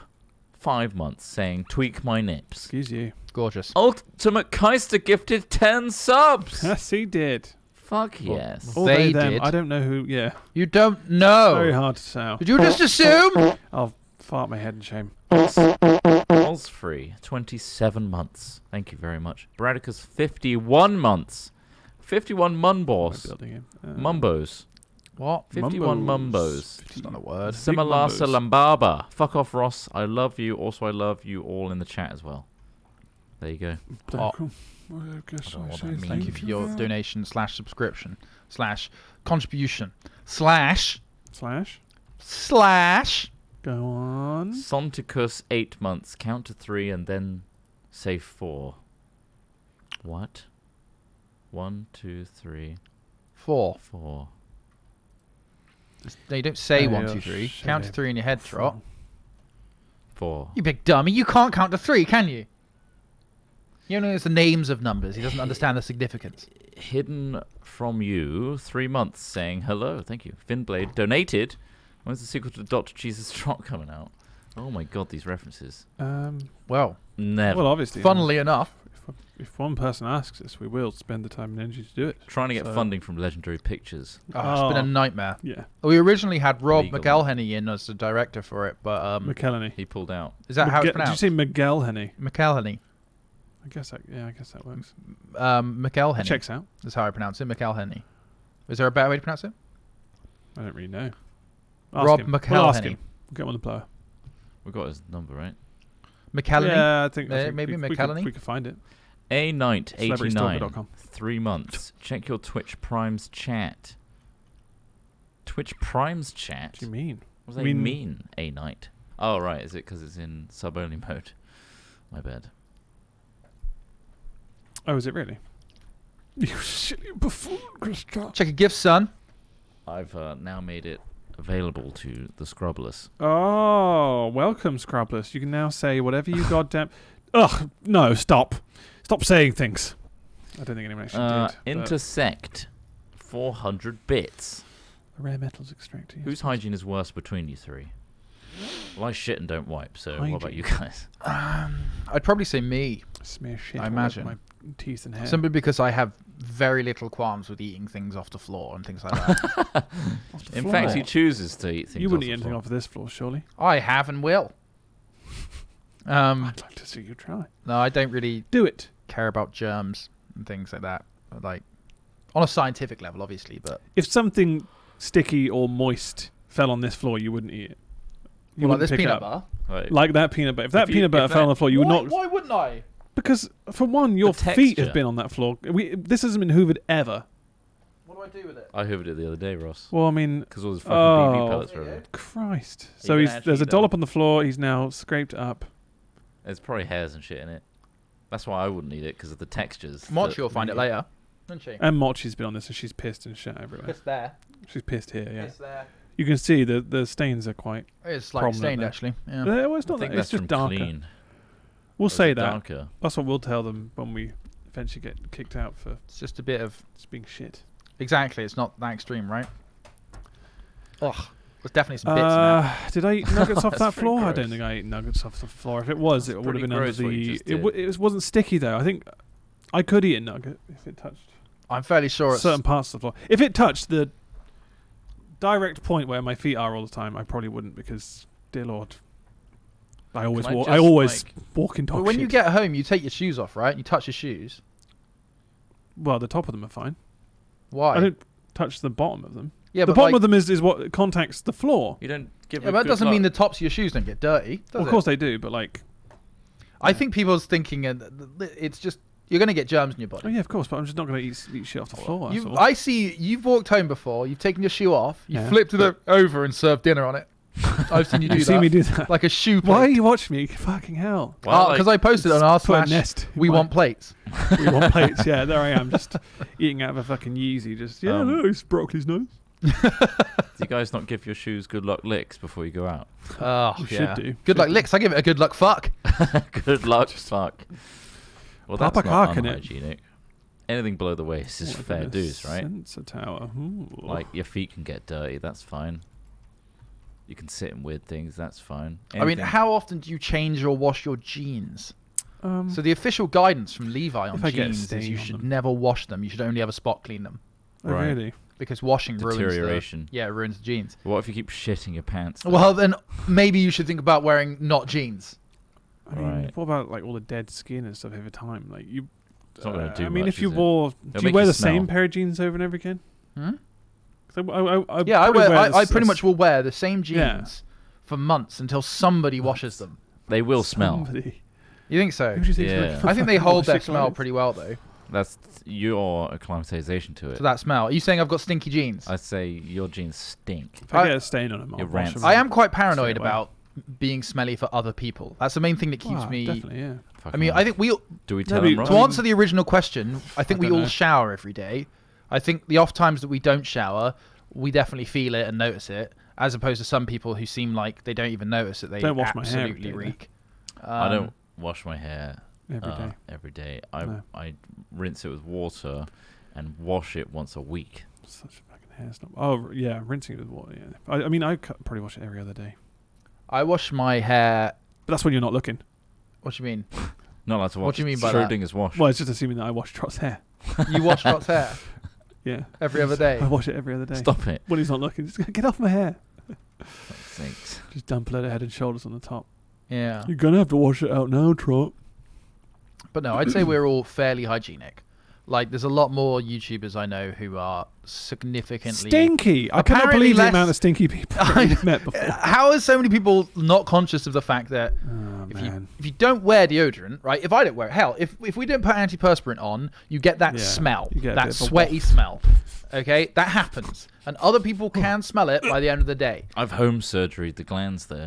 5 months saying tweak my nips. Excuse you. Gorgeous. Ultimate Keister gifted 10 subs. Yes, he did. Fuck yes. Or They them. did. I don't know who. Yeah. You don't know. Very hard to tell. Did you just assume? I'll fart my head in shame. Osfree 27 months. Thank you very much. Bradicus 51 months. 51 Munbos. Building him. Mumbos. What? 51 Mumbos. It's not a word. Simalasa Lambaba. Fuck off, Ross. I love you. Also, I love you all in the chat as well. There you go. Oh. Well, I guess I don't know I what say that means. Thank you for your donation / subscription / contribution / Go on. Sonticus 8 months. Count to 3 and then say 4. What? 1, 2, 3, 4. 4. No, you don't say Oh, 1, yeah, 2, 3. shit. Count to 3 in your head, Trot. 4. You big dummy. You can't count to 3, can you? He only knows the names of numbers. He doesn't understand the significance. Hidden from You, 3 months, saying hello. Thank you. Finblade donated. When's the sequel to Dr. Jesus Trot coming out? Oh my god, these references. Well, Never. Well, obviously. funnily enough, If one person asks us, we will spend the time and energy to do it. Trying to get funding from Legendary Pictures. it's been a nightmare. Yeah. We originally had Rob Legal. McElhenney in as the director for it, but McElhenney. He pulled out. is that how it's Did you pronounced? say McElhenney? McElhenney. I guess that works. McElhenney. Checks out. That's how I pronounce it. McElhenney. Is there a better way to pronounce it? I don't really know. Rob him. We'll ask McElhenney. him. We'll get him on the blower. We got his number, right? McElhenney. Yeah, I think Maybe we McElhenney? we could find it. A Knight 89, CelebrityStalker.com. 3 months. Check your Twitch Prime's chat. Twitch Prime's chat? What do you mean? What does that mean, A Knight? Oh, right. Is it because it's in sub-only mode? My bad. Oh, is it really? You silly buffoon, Krista. Check a gift, son. I've now made it available to the Scrubbless. Oh, welcome, Scrubless. You can now say whatever you goddamn... Ugh, no, stop. Stop saying things. I don't think anyone actually did. but Intersect. 400 bits. the rare metals extractor. yes. Whose hygiene is worse between you three? Well, I shit and don't wipe, so what about Hygiene. you guys? I'd probably say me. Smear shit I all over imagine. my teeth and hair. Simply because I have very little qualms with eating things off the floor and things like that. Off the In floor. fact, he chooses to eat things. You wouldn't off eat the anything floor. off of this floor, surely? I have and will. I'd like to see you try. No, I don't really Do it. care about germs and things like that. Like, on a scientific level, obviously, but If something sticky or moist fell on this floor, you wouldn't eat it. You like wouldn't this pick it peanut up. butter. Right. Like that peanut butter. If that If peanut butter fell on the floor, you would not... Why wouldn't I? Because, for one, your feet texture. have been on that floor. This hasn't been hoovered ever. What do I do with it? I hoovered it the other day, Ross. Well, I mean... Because all those fucking BB pellets There were you everywhere. Christ. You So can there's actually a eat them. dollop on the floor. He's now scraped it up. There's probably hairs and shit in it. That's why I wouldn't eat it, because of the textures. Mochi will find it later, won't she? And Mochi's been on this, and she's pissed and shit everywhere. Piss there. She's pissed here, yeah. Piss there. You can see the stains are quite... It's slightly Prominent stained, there. actually. Yeah. Well, it's I not think that. that's It's just from darker. clean. We'll Or is say it that. darker? That's what we'll tell them when we eventually get kicked out for It's just a bit of... just being shit. Exactly, it's not that extreme, right? Ugh. There's definitely some bits in there. Did I eat nuggets off That's that pretty floor? I gross. don't think I ate nuggets off the floor. If it was, That's it would have pretty been under gross what you the... just It, did. it wasn't sticky, though. I think I could eat a nugget if it touched I'm fairly sure it's... certain parts of the floor. If it touched the direct point where my feet are all the time, I probably wouldn't because, dear Lord, I always Can I walk. just, I always like- walk in dog But when shit. you get home, you take your shoes off, right? You touch your shoes. Well, the top of them are fine. Why? I don't touch the bottom of them. yeah, The but bottom like, of them is what contacts the floor. You don't give yeah, a but that good doesn't mean the luck. tops of your shoes don't get dirty. Does Well, of it? course they do, but like, I think people's thinking it's just you're going to get germs in your oh body. yeah, of course. But I'm just not going to eat shit off the floor. that's all. I see you've walked home before. You've taken your shoe off. You Yeah. flipped it over and served dinner on it. I've seen you do You that. see me do that? Like a shoe Why plate. you watch me? Fucking hell! Well, Because like, I posted on our Put a slash. nest. in We my- want plates. We want plates. Yeah, there I am, just eating out of a fucking Yeezy. Just no, it's broccoli's nice. do you guys not give your shoes good luck licks before you go out? Oh, We yeah. should do. Good luck Should do. licks. I give it a good luck fuck. Good luck, fuck. Well, that's Papa not cock in it. unhygienic. Anything below the waist is What fair a dues, right? Sensor tower. Ooh. Like your feet can get dirty, that's fine. You can sit in weird things, that's fine. I mean, Anything- how often do you change or wash your jeans? Um, So the official guidance from Levi on If I get a jeans is stain you on should them. never wash them. You should only ever spot clean them oh, Right. really? because washing ruins Deterioration. it ruins the jeans. What if you keep shitting your pants? though? Well, then maybe you should think about wearing not jeans. I mean, Right. what about like all the dead skin and stuff over time? Like you. It's not gonna do I mean, much, if you is it? wore, It'll do you make wear you the same smell. pair of jeans over and over again? Hmm? 'Cause I Yeah, probably wear I this- pretty this- much will wear the same jeans Yeah. for months until somebody washes them. They will smell. Somebody. You think so? Who do you think's Yeah. gonna I think they fucking hold wash their your smell clothes? pretty well, though. That's your acclimatization to it. To that smell. Are you saying I've got stinky jeans? I say your jeans stink. If I I- get a stain on them, I'll Your wash rants. them. I am quite Stay paranoid away. about being smelly for other people. That's the main thing that keeps Wow, me. definitely, yeah. I Fucking mean, hell. I think we. Do we No, tell but them, to Ross? To answer the original question, I think I we don't all know. shower every day. I think the off times that we don't shower, we definitely feel it and notice it, as opposed to some people who seem like they don't even notice that they Don't wash my hair every absolutely day, though. reek. I don't wash my hair Every day. every day. No. I rinse it with water and wash it once a week. Such a fucking hair snob. Oh yeah, rinsing it with water. Yeah. I mean, I probably wash it every other day. I wash my hair. But that's when you're not looking. What do you mean? Not allowed to wash. What do you mean by that? Schrodinger's wash. Well, it's just assuming that I wash Trot's hair. You wash Trot's hair Yeah. every other day. I wash it every other day. Stop it. When he's not looking, just get off my hair. Thanks. Just dump a load of head and shoulders on the top. Yeah. You're gonna have to wash it out now, Trot. But no, I'd say we're all fairly hygienic. Like, there's a lot more YouTubers I know who are significantly Stinky. I cannot Apparently believe the less- amount of stinky people I've met before. How are so many people not conscious of the fact that Oh man. if you don't wear deodorant, right? If I don't wear it, hell, if we don't put antiperspirant on, you get that Yeah, smell, you get a that bit of a sweaty waft. smell. Okay, that happens, and other people can smell it by the end of the day. I've home surgeryed the glands there.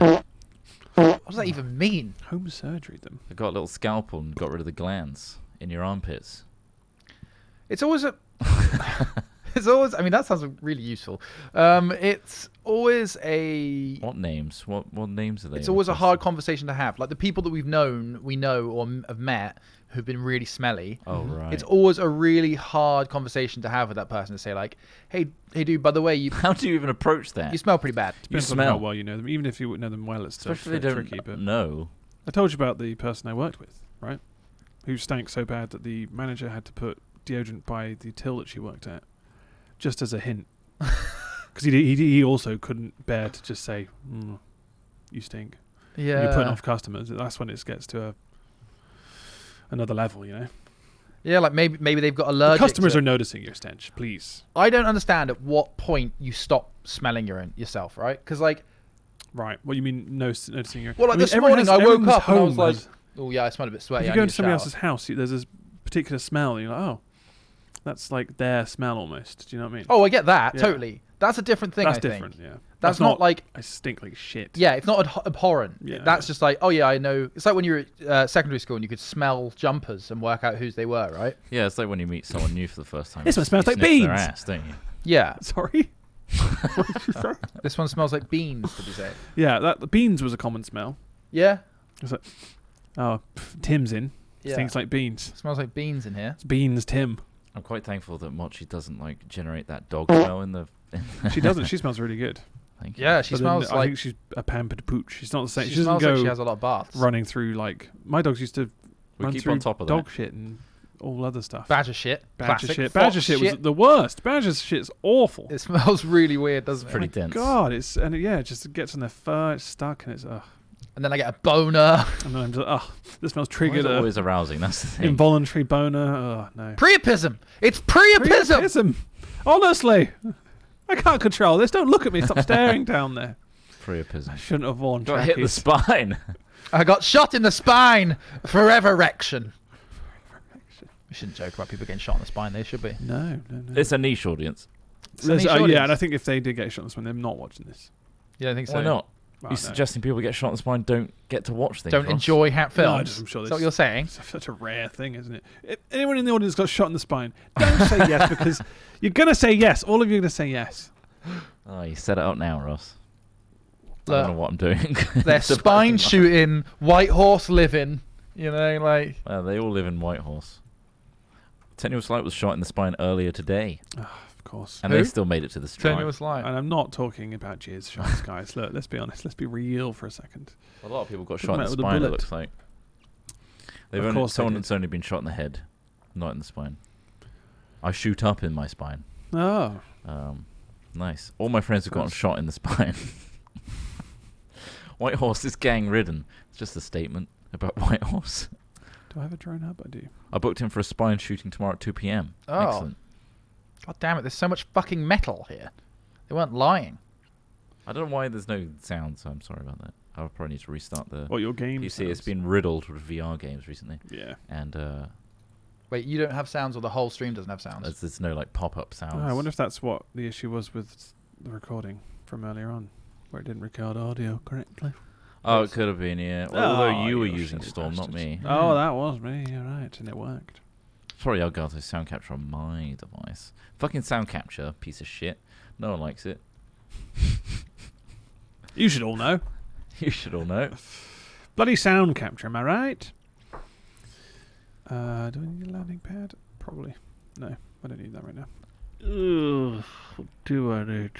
What does that even mean? Home surgery them. I got a little scalpel and got rid of the glands in your armpits. It's always a. It's always. I mean, that sounds really useful. It's always a. What names? What names are they? It's always a hard conversation to have. Like the people that we know, or have met, who've been really smelly. Oh right. It's always a really hard conversation to have with that person to say like, hey, dude, by the way, you How do you even approach that? you smell pretty bad. Depends on smell. how well you know them. Even if you know them well, it's still Especially if they don't tricky. But know. I told you about the person I worked with, right? Who stank so bad that the manager had to put deodorant by the till that she worked at, just as a hint. Because he also couldn't bear to just say, "You stink." Yeah. You're putting off customers. That's when it gets to another level, you know. Yeah, like maybe they've got The allergic. customers to- are noticing your stench. Please. I don't understand at what point you stop smelling yourself, right? Because like, Right. What you mean? Noticing your? well, like I mean, this morning I woke everyone's up and I was home like, has- oh yeah, I smell a bit sweaty. if you I go need into a somebody shower. else's house, there's this particular smell, and you're like, oh, that's like their smell almost. Do you know what I mean? Oh, I get that Yeah. totally. That's a different thing. that's I different. think. Yeah. That's not like. I stink like shit. Yeah, it's not abhorrent. Yeah. That's just like, oh yeah, I know. It's like when you were at secondary school and you could smell jumpers and work out whose they were, right? Yeah, it's like when you meet someone new for the first time. This one you smells like sniff beans. Their ass, don't you? Yeah. Sorry. This one smells like beans, did you say? Yeah, the beans was a common smell. Yeah. It's like, oh, Tim's in. Yeah. Stinks like beans. It smells like beans in here. It's beans, Tim. I'm quite thankful that Mochi doesn't like generate that dog smell in the. She doesn't. She smells really good. Thank you. Yeah, she But then smells I like think she's a pampered pooch. She's not the same. she She doesn't smells like go she has a lot of baths. running through like my dogs used to We run keep through on top of dog that. shit and all other stuff. Badger shit. Badger Classic. shit. Fox Badger shit was the worst. Badger shit's awful. It smells really weird, doesn't Pretty it? dense. God, it's it just gets on their fur. It's stuck and it's And then I get a boner. and then I'm just this smells Why is triggered it a always arousing. That's the thing. involuntary boner. Oh no. Priapism. It's priapism. Priapism. Honestly, I can't control this. Don't look at me. Stop staring down there. I Priapism. shouldn't have worn Got hit in the trackies. spine. I got shot in the spine. Forever erection. We shouldn't joke about people getting shot in the spine. They should be. No. It's a niche audience. It's a niche Yeah, audience. and I think if they did get shot in this one, they're not watching this. Yeah, I think so. Why not? Well, You're no. suggesting people get shot in the spine don't get to watch things. Don't Ross. enjoy hat No, films. I'm sure Is this- that what you're saying? It's such a rare thing, isn't it? If anyone in the audience got shot in the spine, don't say yes because you're gonna say yes. All of you are gonna say yes. Oh, you set it up now, Ross. I Look, don't know what I'm doing. They're It's about spine to- shooting, White Horse living. You know, like. Well, they all live in Whitehorse. Tenuous Light was shot in the spine earlier today, Of course. and Who? they still made it to the strike. Tenuous light. And I'm not talking about jizz shots, guys. Look, let's be honest. Let's be real for a second. A lot of people got Took shot them in out the with a spine, it bullet. looks like. Of course they Someone did. that's only been shot in the head, not in the spine. I shoot up in my spine. Oh, Nice. All my friends have gotten Nice. shot in the spine. Whitehorse is gang ridden. It's just a statement about Whitehorse. do I have a drone up? I do. I booked him for a spine shooting tomorrow at 2 p.m. Oh. Excellent. God damn it, there's so much fucking metal here. They weren't lying. I don't know why there's no sound, so I'm sorry about that. I'll probably need to restart the What, your game? PC. It's sounds? been riddled with VR games recently, Yeah. and Wait, you don't have sounds or the whole stream doesn't have sounds? there's no like pop-up sounds. Oh, I wonder if that's what the issue was with the recording from earlier on, where it didn't record audio correctly. Oh, it could have been, yeah. Although Oh, you were you using silly Storm, not bastards. me. Oh, that was me. You're right, and it worked. Sorry, Elgato sound capture on my device. Fucking sound capture, piece of shit. No one likes it. You should all know. You should all know. Bloody sound capture, am I right? Do I need a landing pad? Probably. No. I don't need that right now. What do I need?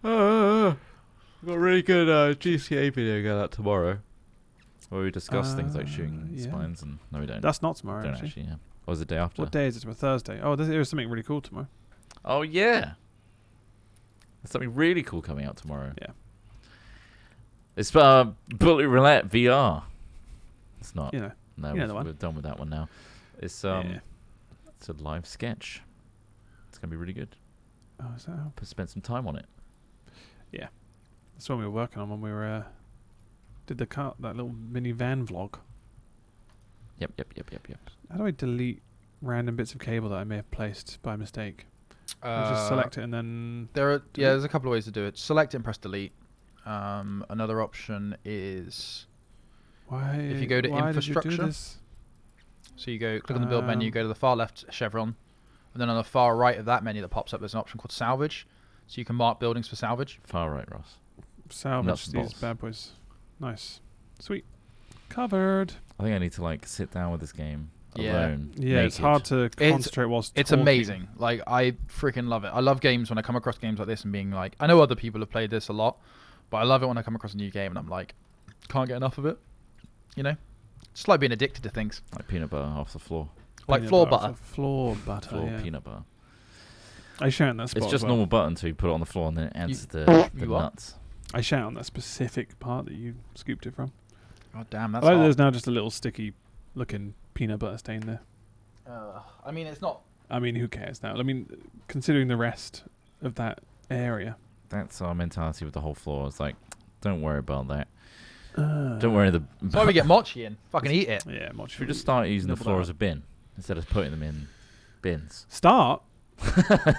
I've got a really good GCA video going out tomorrow, where we discuss things like shooting spines and no, we don't. That's not tomorrow. Don't Actually. yeah. Or was it the day after? What day is it? Tomorrow? Thursday. Oh, there was something really cool tomorrow. Oh yeah. There's something really cool coming out tomorrow. Yeah. It's Bullet Roulette VR. It's not. You know. No, you know the one. we're done with that one now. It's it's a live sketch. It's gonna be really good. Oh, is that how? Spend some time on it. Yeah. That's what we were working on when we were did that little mini van vlog. Yep. How do I delete random bits of cable that I may have placed by mistake? I just select it and then there's a couple of ways to do it. Select it and press delete. Another option is if you go to infrastructure. Did you do this? So you click on the build menu, go to the far left chevron, and then on the far right of that menu that pops up, there's an option called salvage. So you can mark buildings for salvage. Far right, Ross. Salvage these bad boys. Nice. Sweet. Covered. I think I need to sit down with this game Yeah. alone. Yeah, it's hard to concentrate whilst It's talking. amazing. Like, I freaking love it. I love games when I come across games like this and being like, I know other people have played this a lot, but I love it when I come across a new game and I'm like, can't get enough of it. You know? It's like being addicted to things. Like peanut butter off the floor. Like floor butter. Floor butter, Floor peanut butter. I shout on that spot. It's just as well. normal butter until you put it on the floor and then it adds the nuts. I shout on that specific part that you scooped it from. Oh, damn, that's there's now just a little sticky looking peanut butter stain there. I mean, it's not... I mean, who cares now? I mean, considering the rest of that area. That's our mentality with the whole floor. It's like, don't worry about that. Don't worry. That's why we get mochi in. Fucking eat it. Yeah, mochi. Should we just start using the floor as a bin instead of putting them in bins? Start? Yeah.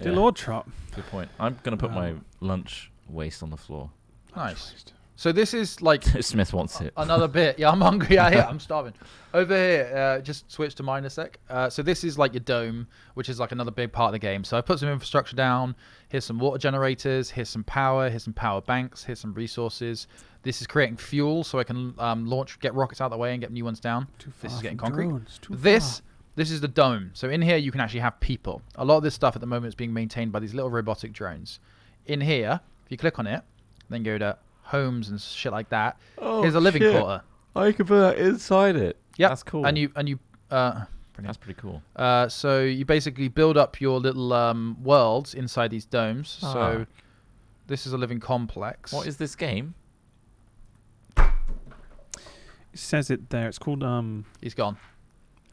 Dear Lord Trot. Good point. I'm going to put my lunch waste on the floor. Nice. So this is like... Smith wants it. Another bit. Yeah, I'm hungry. Yeah, I'm starving. Over here, just switch to mine a sec. So this is like your dome, which is like another big part of the game. So I put some infrastructure down. Here's some water generators. Here's some power. Here's some power banks. Here's some resources. This is creating fuel so I can get rockets out of the way and get new ones down. This is getting concrete. This is the dome. So in here, you can actually have people. A lot of this stuff at the moment is being maintained by these little robotic drones. In here, if you click on it, then go to homes and shit like that. Here's a living quarter. Oh, you can put that inside it. Yeah, that's cool. And you that's pretty cool. So you basically build up your little worlds inside these domes. So this is a living complex. What is this game? It says it there. It's called He's gone.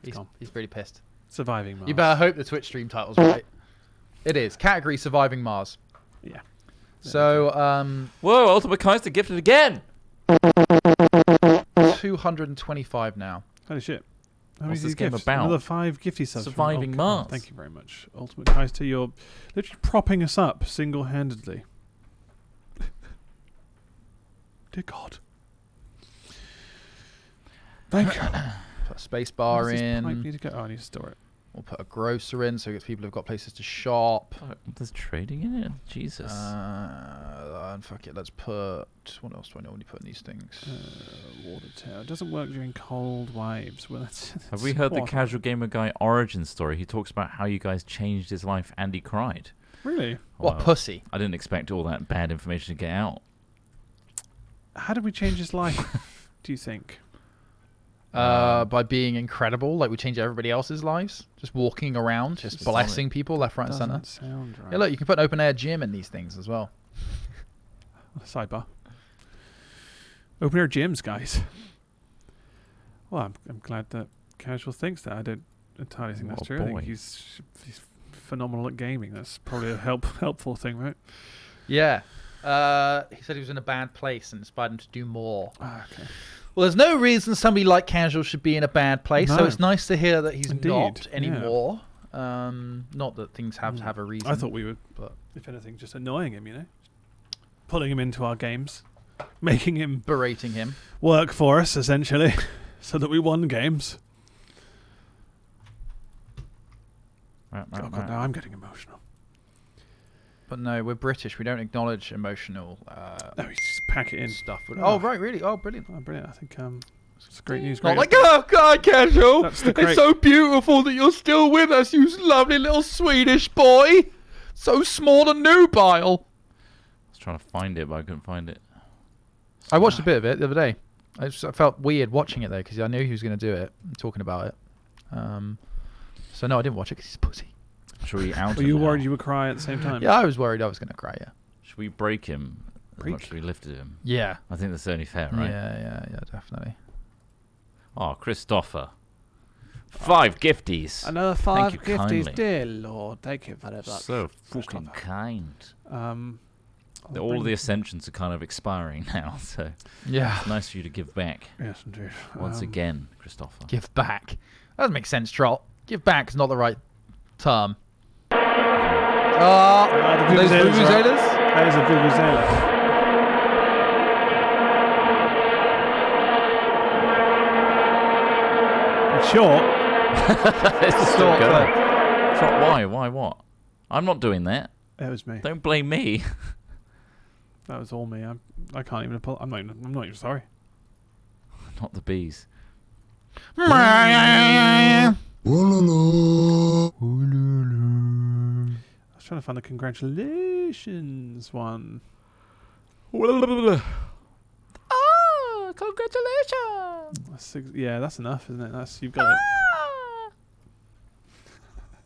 He's gone. He's really pissed. Surviving Mars. You better hope the Twitch stream title's right. It is category Surviving Mars. Yeah. So whoa! Ultimate Kaiser gifted again. 225 now. Holy shit! What's this game about? Another 5 gifty subs. Surviving Mars. Thank you very much, Ultimate Kaiser. You're literally propping us up single-handedly. Dear God. Thank you. Put a space bar in. Pipe need to go? Oh, I need to store it. We'll put a grocer in so it gets people who've got places to shop. There's trading in it? Jesus. Fuck it, let's put... What else do I normally put in these things? Water tower. It doesn't work during cold waves. Well, Have we heard the Casual Gamer Guy origin story? He talks about how you guys changed his life and he cried. Really? What pussy? I didn't expect all that bad information to get out. How did we change his life, do you think? By being incredible, like we change everybody else's lives, just walking around, just blessing people left, right, and center. Sound right. Yeah, look, you can put an open air gym in these things as well. Sidebar. Open air gyms, guys. Well, I'm glad that Casual thinks that. I don't entirely think that's true. I think he's phenomenal at gaming. That's probably a helpful thing, right? Yeah. He said he was in a bad place and inspired him to do more. Okay. Well, there's no reason somebody like Casual should be in a bad place, so it's nice to hear that he's not anymore. Yeah. Not that things have to have a reason. I thought we were, but if anything, just annoying him, you know? Pulling him into our games. Making him... Berating him. Work for us, essentially, so that we won games. Oh, God, now I'm getting emotional. But no, we're British. We don't acknowledge emotional no, you just pack it in stuff. Oh, right, really? Oh, brilliant. Oh, brilliant. I think It's great news. Not Great like, oh God, Casual, That's the it's great- so beautiful that you're still with us, you lovely little Swedish boy. So small and nubile. I was trying to find it, but I couldn't find it. I watched a bit of it the other day. I felt weird watching it though because I knew he was going to do it, talking about it. So no, I didn't watch it because he's a pussy. Should we out Were him you now? worried you would cry at the same time? Yeah, I was worried I was going to cry. Yeah. Should we break him? Break? Or should we lift him? Yeah. I think that's only fair, right? Yeah, definitely. Oh, Christopher. 5 gifties. Another Thank 5 you gifties, kindly. dear Lord. Thank you very much. So fucking Christopher. kind. I'll All bring- the ascensions are kind of expiring now, so Yeah. it's nice for you to give back Yes, indeed. once again, Christopher. Give back. That doesn't make sense, Trot. Give back is not the right term. the Those vuvuzelas, right? vuvuzelas? That is a vuvuzela. It's short. It's still Short, going. Trot, why? Why what? I'm not doing that. It was me. Don't blame me. That was all me. I can't even. I'm not even sorry. Not the bees. I was trying to find the congratulations one. Oh, congratulations! That's enough, isn't it? You've got it.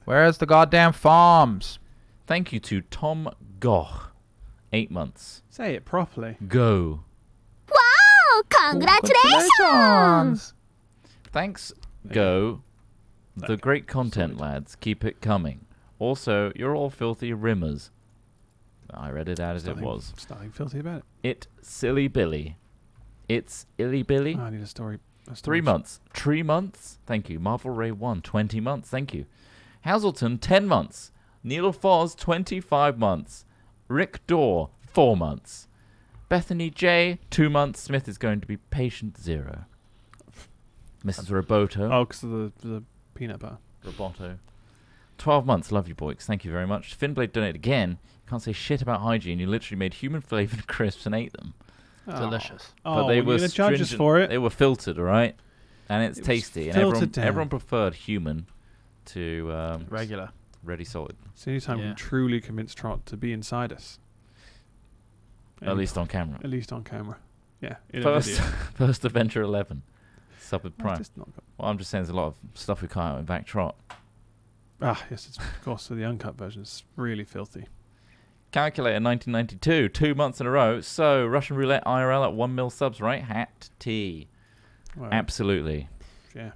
Where's the goddamn farms? Thank you to Tom Goch. 8 months. Say it properly. Go. Wow! Congratulations! Thanks, Go. The great content, lads. Keep it coming. Also, you're all filthy rimmers. I read it out as it was. Starting filthy about it. It silly Billy. It's illy Billy. Oh, I need a story. 3 months. 3 months. Thank you. Marvel Ray 1, 20 months. Thank you. Hazelton, 10 months. Neil Foz, 25 months. Rick Dorr, 4 months. Bethany J, 2 months. Smith is going to be patient 0. Mrs. Roboto. Oh, because of the peanut butter. Roboto. 12 months. Love you, boys. Thank you very much. Finblade donated again. You can't say shit about hygiene. You literally made human-flavored crisps and ate them. Delicious. But Oh, they you're were gonna judge us stringent. for it. They were filtered, all right? And it's It was tasty. And filtered down. everyone preferred human to Regular. ready solid. It's the only time we Yeah. can truly convince Trot to be inside us. At least on camera. At least on camera. Yeah. In a First, video. first Adventure 11. Sub with I've Prime. just not got- Well, I'm just saying there's a lot of stuff we can't have in back trot. yes, it's, of course. So the uncut version is really filthy. Calculator 1992, 2 months in a row. So, Russian Roulette IRL at 1 mil subs, right? Hat T. Well, Absolutely. yeah.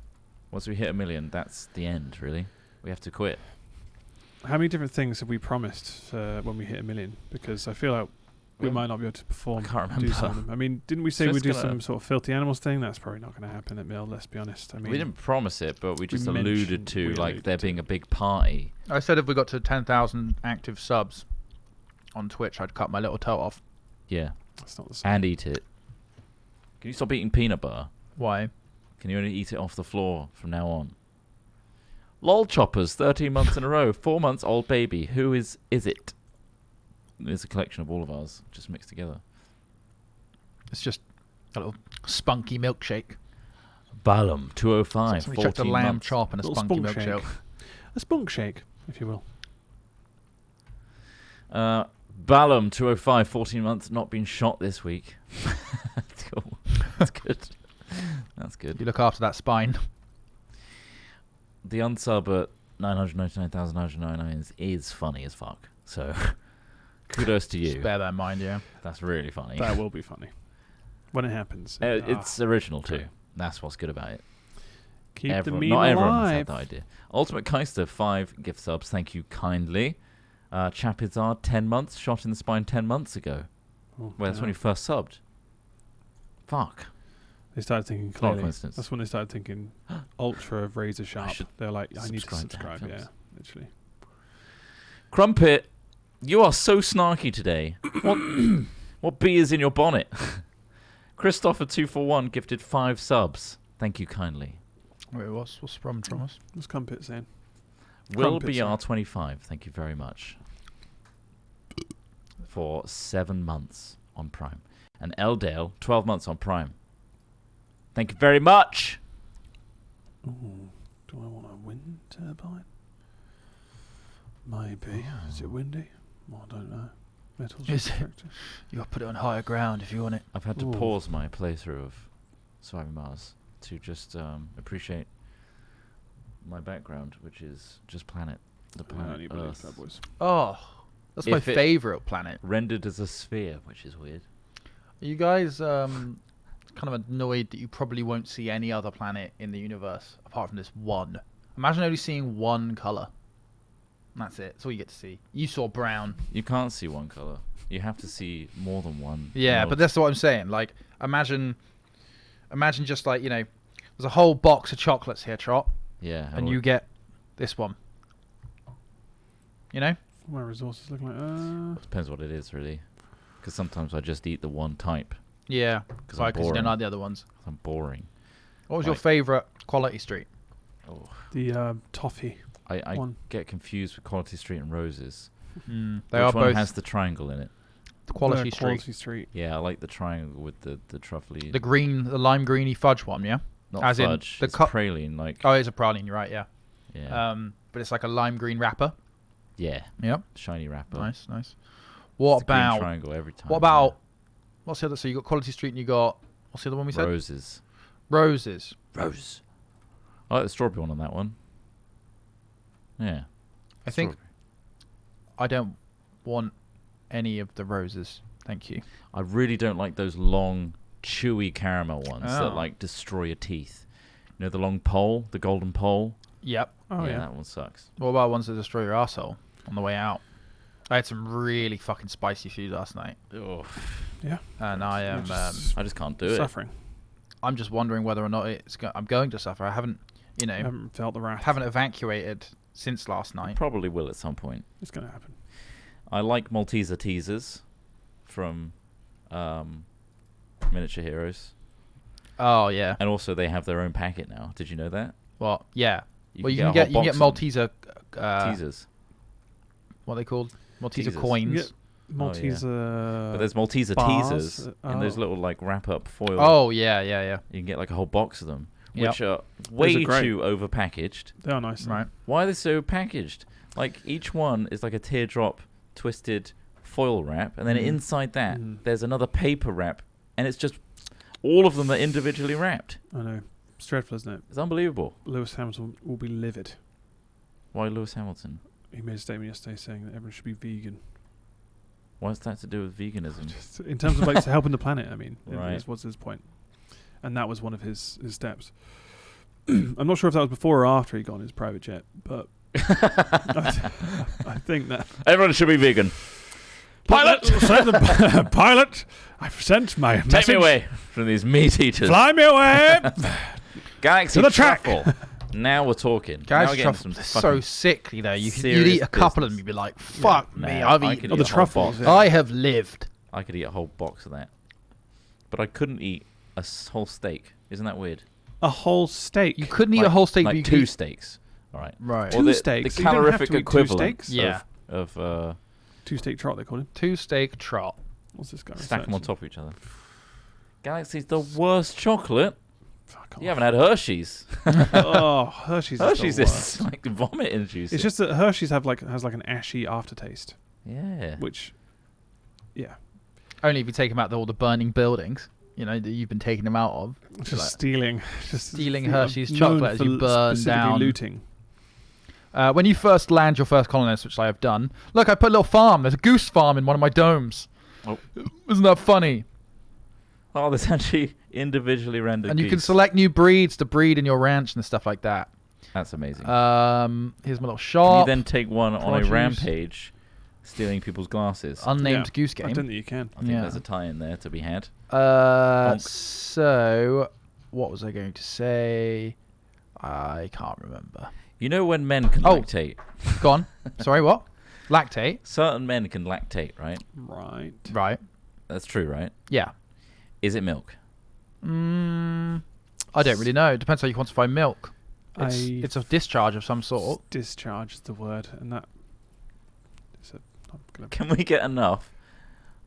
Once we hit 1 million, that's the end, really. We have to quit. How many different things have we promised when we hit 1 million? Because I feel like we Well, might not be able to perform. I can't Do remember. some of them. I mean, didn't we say So we'd it's do gonna- some sort of filthy animals thing? That's probably not going to happen at Mill. Let's be honest. I mean, We didn't promise it, but we just alluded mentioned- to we like alluded there to being a big party. I said if we got to 10,000 active subs on Twitch, I'd cut my little toe off. Yeah. That's not the same. And eat it. Can you stop eating peanut butter? Why? Can you only eat it off the floor from now on? Lol Choppers, 13 months in a row. 4 months old baby. Who is it? It's a collection of all of ours, just mixed together. It's just a little spunky milkshake. Ballum, 205, Somebody chucked a 14 lamb months. chop and a Little spunky spunk milkshake. shake. A spunk shake, if you will. Ballum, 205, 14 months, not been shot this week. That's cool. That's good. That's good. You look after that spine. The unsub at 999,999 is funny as fuck. So, kudos to you. Just bear that in mind, yeah. That's really funny. That will be funny when it happens. It's original too. okay. That's what's good about it. Keep the Everyone, meme not everyone's alive. had that idea. Ultimate Keister, 5 gift subs. Thank you kindly. Chapizard, 10 months. Shot in the spine 10 months ago. Oh, Well, that's when yeah. he first subbed. Fuck. They started thinking Not a clearly. coincidence. That's when they started thinking ultra razor sharp. should They're like, I need to subscribe to subscribe. Hatfilms. Yeah, literally. Crumpet, you are so snarky today. What bee is in your bonnet? Christopher241 gifted 5 subs. Thank you kindly. Wait, what's from us? What's Crumpet saying? Will Crumpet, sorry. BR25, thank you very much. For 7 months on Prime. And Eldale, 12 months on Prime. Thank you very much. Ooh, do I want a wind turbine? Maybe. Is it windy? Well, I don't know. Metals Is it? restricted. You got to put it on higher ground if you want it. I've had to Ooh. pause my playthrough of Surviving Mars to just appreciate my background, which is just planet. The I only planet believe Earth. that, boys. Oh, that's my If it- favorite planet. Rendered as a sphere, which is weird. Are you guys kind of annoyed that you probably won't see any other planet in the universe apart from this one? Imagine only seeing one color. That's it. That's all you get to see. You saw brown. You can't see one color. You have to see more than one. Yeah, in but that's what I'm saying. Like, imagine just like, there's a whole box of chocolates here, Trot, yeah, and you get this one. You know? My resources look like. depends what it is really, because sometimes I just eat the one type Yeah. because Right, I'm because you boring. don't like the other ones. I'm boring. What was your Like- favorite quality street? Oh, The toffee I one. get confused with Quality Street and Roses. They Which are one both has the triangle in it? the quality The street. Quality Street. Yeah, I like the triangle with the truffly. The lime greeny fudge one, yeah? not as in fudge. the it's co- praline, like Oh, it's a praline, you're right, yeah. yeah, But it's like a lime green wrapper. yeah, Yep. shiny wrapper. Nice. It's What the green about triangle every time? what about what's the other? So you got Quality Street and you got what's the other one we said? Roses? Roses. Rose. I like the strawberry one on that one. Yeah. I think strawberry. I don't want any of the roses. Thank you. I really don't like those long, chewy caramel ones Oh. that like destroy your teeth. You know the long pole, the golden pole. Yep. Oh yeah. That one sucks. What about ones that destroy your asshole on the way out? I had some really fucking spicy food last night, Oh, and I am I just can't do it. Suffering. I'm just wondering whether or not I'm going to suffer. I haven't, I haven't felt the wrath. haven't evacuated since last night. Probably will at some point. It's gonna happen. I like Malteser teasers from Miniature Heroes, Oh yeah. and also they have their own packet now. Did you know that? Well, yeah. You Well, you a can get whole Malteser box of teasers, what are they called? Malteser Teasers. You coins. get Malteser. but there's Malteser bars, teasers in those oh. little like wrap up foil. Oh yeah. You can get like a whole box of them, Yep. which are way are great. too over packaged. They are nice. Right. Why are they so packaged? Like each one is like a teardrop twisted foil wrap, and then Mhm. inside that Mhm. there's another paper wrap, and it's just all of them are individually wrapped. I know. It's dreadful, isn't it? It's unbelievable. Lewis Hamilton will be livid. Why Lewis Hamilton? He made a statement yesterday saying that everyone should be vegan. What's that to do with veganism? Just in terms of like helping the planet, I mean, Right. what's his point? And that was one of his steps. I'm not sure if that was before or after he got on his private jet, but I think that Everyone should be vegan. Pilot! Send the pilot. I've sent my Take message. me away from these meat eaters. Fly me away. Galaxy To the track. Truffle. Now we're talking. Now Guys, we're getting truffles some are so fucking sick, You'd eat serious a couple of them, business. you'd be like, fuck me, Nah, I've I eaten. could Oh, eat the a whole truffles. box. Yeah. I have lived. I could eat a whole box of that. But I couldn't eat a whole steak. Isn't that weird? A whole steak. You couldn't eat a Like- whole steak, but Like you two could eat. steaks. All right. Right. Two Or the steaks? You don't have calorific to eat two equivalent steaks? Yeah. of 2-steak trot, they call him. 2 steak trot. What's this guy? stack them on researching? top of each other. Galaxy's the worst chocolate. Fuck You off. haven't had Hershey's. Oh, Hershey's. Hershey's is the is worst. like vomit inducing. It's just that Hershey's has like an ashy aftertaste, yeah. which, yeah, Only if you take them out of all the burning buildings, that you've been taking them out of. just Like- stealing Stealing I'm Hershey's known chocolate as for you burn specifically down. looting. When you first land your first colonist, which I have done, look, I put a little farm. There's a goose farm in one of my domes. Oh. Isn't that funny? Oh, there's actually individually rendered And you can geese. select new breeds to breed in your ranch and stuff like that. That's amazing. Here's my little Can shop. you then take one on produce. a rampage, stealing people's glasses? Unnamed Yeah, goose I game. don't think you can. I think yeah. there's a tie in there to be had. Uh, Bonk. so what was I going to say? I can't remember. You know when men can Oh. lactate? Go on. Sorry, what? Lactate. Certain men can lactate, right? Right. Right. That's true, right? Yeah. Is it milk? I don't really know. It depends how you quantify milk. It's a discharge of some sort. Discharge is the word, and that. I'm gonna. Can we get enough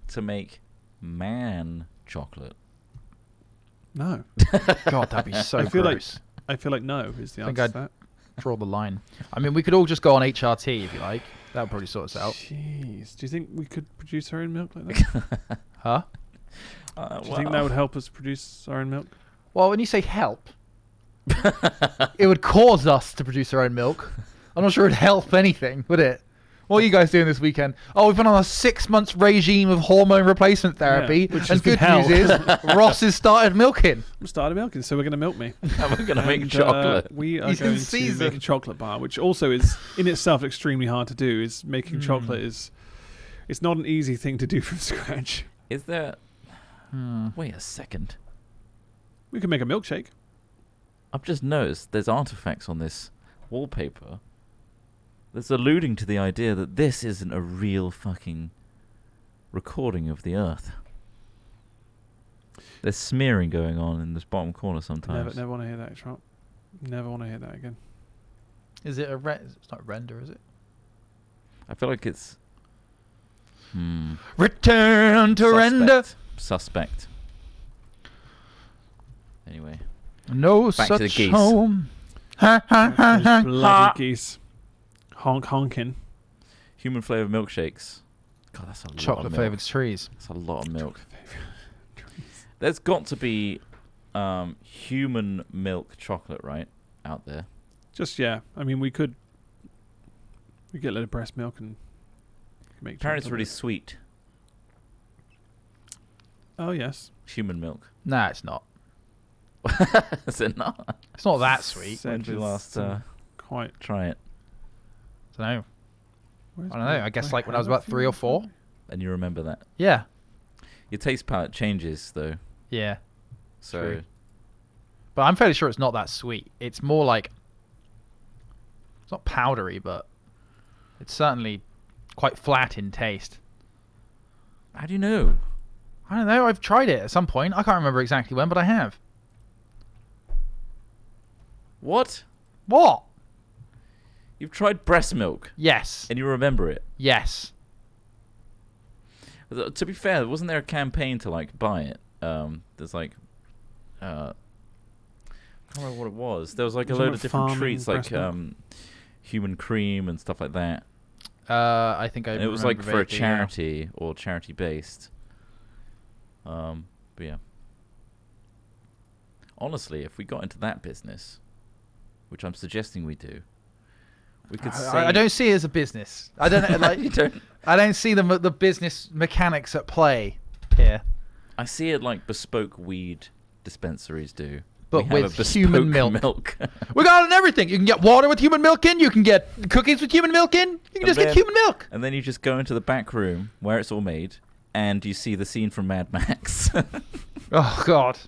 to make man chocolate? No. God, that'd be so I feel gross. I feel like no is the I think answer to that. Draw the line. I mean, we could all just go on HRT if you like. That would probably sort us out. Jeez. Do you think we could produce our own milk like that? Huh? Do you think that would help us produce our own milk? Well, when you say help, it would cause us to produce our own milk. I'm not sure it'd help anything, would it? What are you guys doing this weekend? Oh, we've been on a 6-month regime of hormone replacement therapy. which and has been good news is Ross has started milking. I'm starting milking, so we're going to milk me. We're going to make And, chocolate. We are He's in going to season. make a chocolate bar, which also is in itself extremely hard to do. Is making chocolate it's not an easy thing to do from scratch. Is there... Wait a second. We can make a milkshake. I've just noticed there's artifacts on this wallpaper that's alluding to the idea that this isn't a real fucking recording of the Earth. There's smearing going on in this bottom corner sometimes. Never want to hear that, Trump. Never want to hear that again. Is it it's not a render, is it? I feel like it's... Return to render. Suspect. Anyway. No Back to the such geese. home. Ha ha ha Those ha. bloody geese. Honking. Human flavored milkshakes. God, that's a lot Chocolate of milk. flavored trees. That's a lot of milk. There's got to be human milk chocolate, right? Out there. Just, yeah. I mean, we get a little of breast milk and make Apparently it's chocolate. really sweet. Oh, yes. Human milk. Nah, it's not. Is it not? It's not that sweet. When did you last Quite. try it? I don't know. Where's I don't know. my- I guess my like when I was hammer about 3 or 4. And you remember that? Yeah. Your taste palette changes, though. Yeah. So True. But I'm fairly sure it's not that sweet. It's more like... It's not powdery, but... It's certainly quite flat in taste. how do you know? I don't know. I've tried it at some point. I can't remember exactly when, but I have. What? What? You've tried breast milk Yes. and you remember it? Yes. To be fair, wasn't there a campaign to like buy it? There's like, I can't remember what it was. There was like a Was it load like of different farming treats, like breast milk? human cream and stuff like that. I think I And it was like remember for a vaguely, yeah. charity or charity based. But yeah. Honestly, if we got into that business, which I'm suggesting we do, we could say I don't see it as a business. I don't know, like you don't. I don't see the business mechanics at play here. I see it like bespoke weed dispensaries do. But We have with a bespoke human milk. We got it in everything. You can get water with human milk in. You can get cookies with human milk in. You can just get human milk. And then you just go into the back room where it's all made, and you see the scene from Mad Max. Oh God.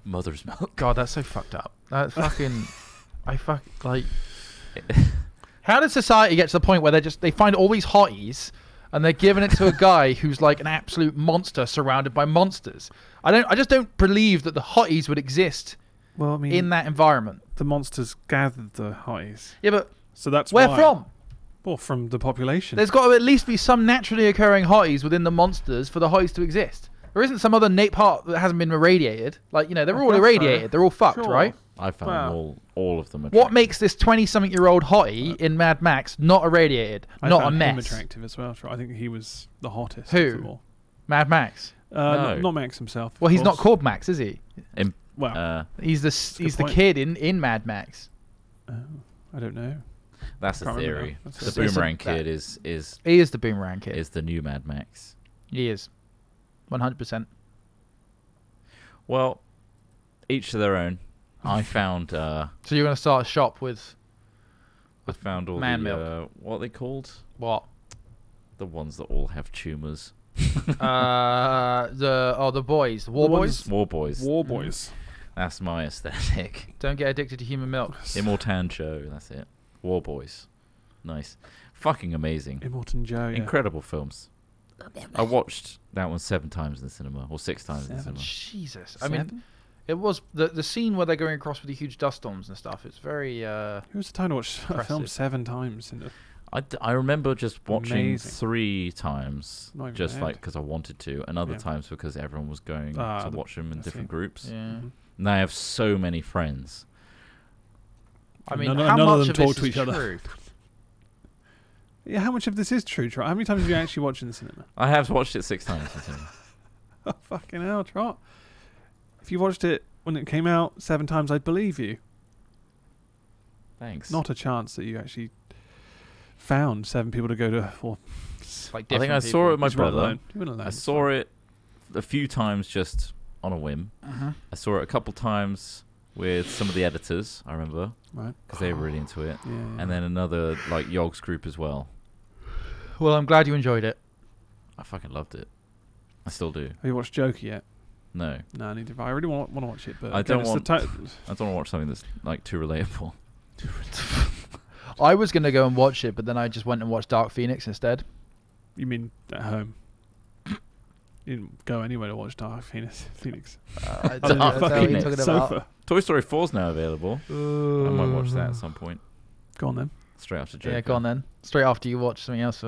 Mother's milk. God, that's so fucked up. That's fucking. How did society get to the point where they find all these hotties and they're giving it to a guy who's like an absolute monster surrounded by monsters? I just don't believe that the hotties would exist Well, I mean, in that environment. the monsters gathered the hotties. Yeah, but So that's where why. from? Well, from the population. There's got to at least be some naturally occurring hotties within the monsters for the hotties to exist. There isn't some other part that hasn't been irradiated. Like, you know, they're I all guess so. irradiated. They're all fucked, Sure. right? I found Wow. all of them. What attractive. makes this 20-something-year-old hottie in Mad Max not irradiated, I not a found him mess? attractive as well. I think he was the hottest Who? of them all. Mad Max. No. Not Max himself. Well, of he's not course. called Max, is he? Well, He's a the good point. kid in Mad Max. I don't know. That's a Can't remember theory. now. That's The a- It's a- Boomerang that- Kid is He is the Boomerang Kid. is the new Mad Max. He is. 100%. Well, each to their own. I found So you're going to start a shop with I found all man the milk. what are they called? what? The ones that all have tumors. The boys, the War The Boys. ones- War Boys. War Boys. That's my aesthetic. Don't get addicted to human milk. Immortan Joe. That's it. War Boys. Nice. Fucking amazing. Immortan Joe. Yeah. Incredible films. I watched that one 7 times in the cinema, or 6 times in the 7. cinema. Jesus. I mean, it was the scene where they're going across with the huge dust storms and stuff. It's very Who was the time to watch a film Impressive. 7 times? I remember just watching Amazing. 3 times, Not even just bad. like because I wanted to, and other Yeah. times because everyone was going to watch them in I see. different groups. Yeah. Mhm. And I have so many friends. I mean, None how of much them of talk this to is each other. true? Yeah, how much of this is true, Trot? How many times have you actually watched in the cinema? I have watched it 6 times. in cinema. Oh, fucking hell, Trot. If you watched it when it came out 7 times, I'd believe you. Thanks. Not a chance that you actually found 7 people to go to. Or Like I think I different saw it with my you weren't brother. alone. You weren't alone. I saw it a few times just on a whim. Uh-huh. I saw it a couple times with some of the editors, I remember, Right. because they were really into it. Yeah. And then another like Yogg's group as well. Well, I'm glad you enjoyed it. I fucking loved it. I still do. Have you watched Joker yet? No, No, I need to. I really want to watch it, but I again, don't it's want- the I don't want to watch something that's like too relatable. I was gonna go and watch it, but then I just went and watched Dark Phoenix instead. You mean at home? You didn't go anywhere to watch Dark Phoenix. I On don't your know what fucking you're talking about. sofa. Toy Story 4 is now available. I might watch that at some point. Go on then. Straight after Joker. Yeah, go on then. Straight after you watch something else.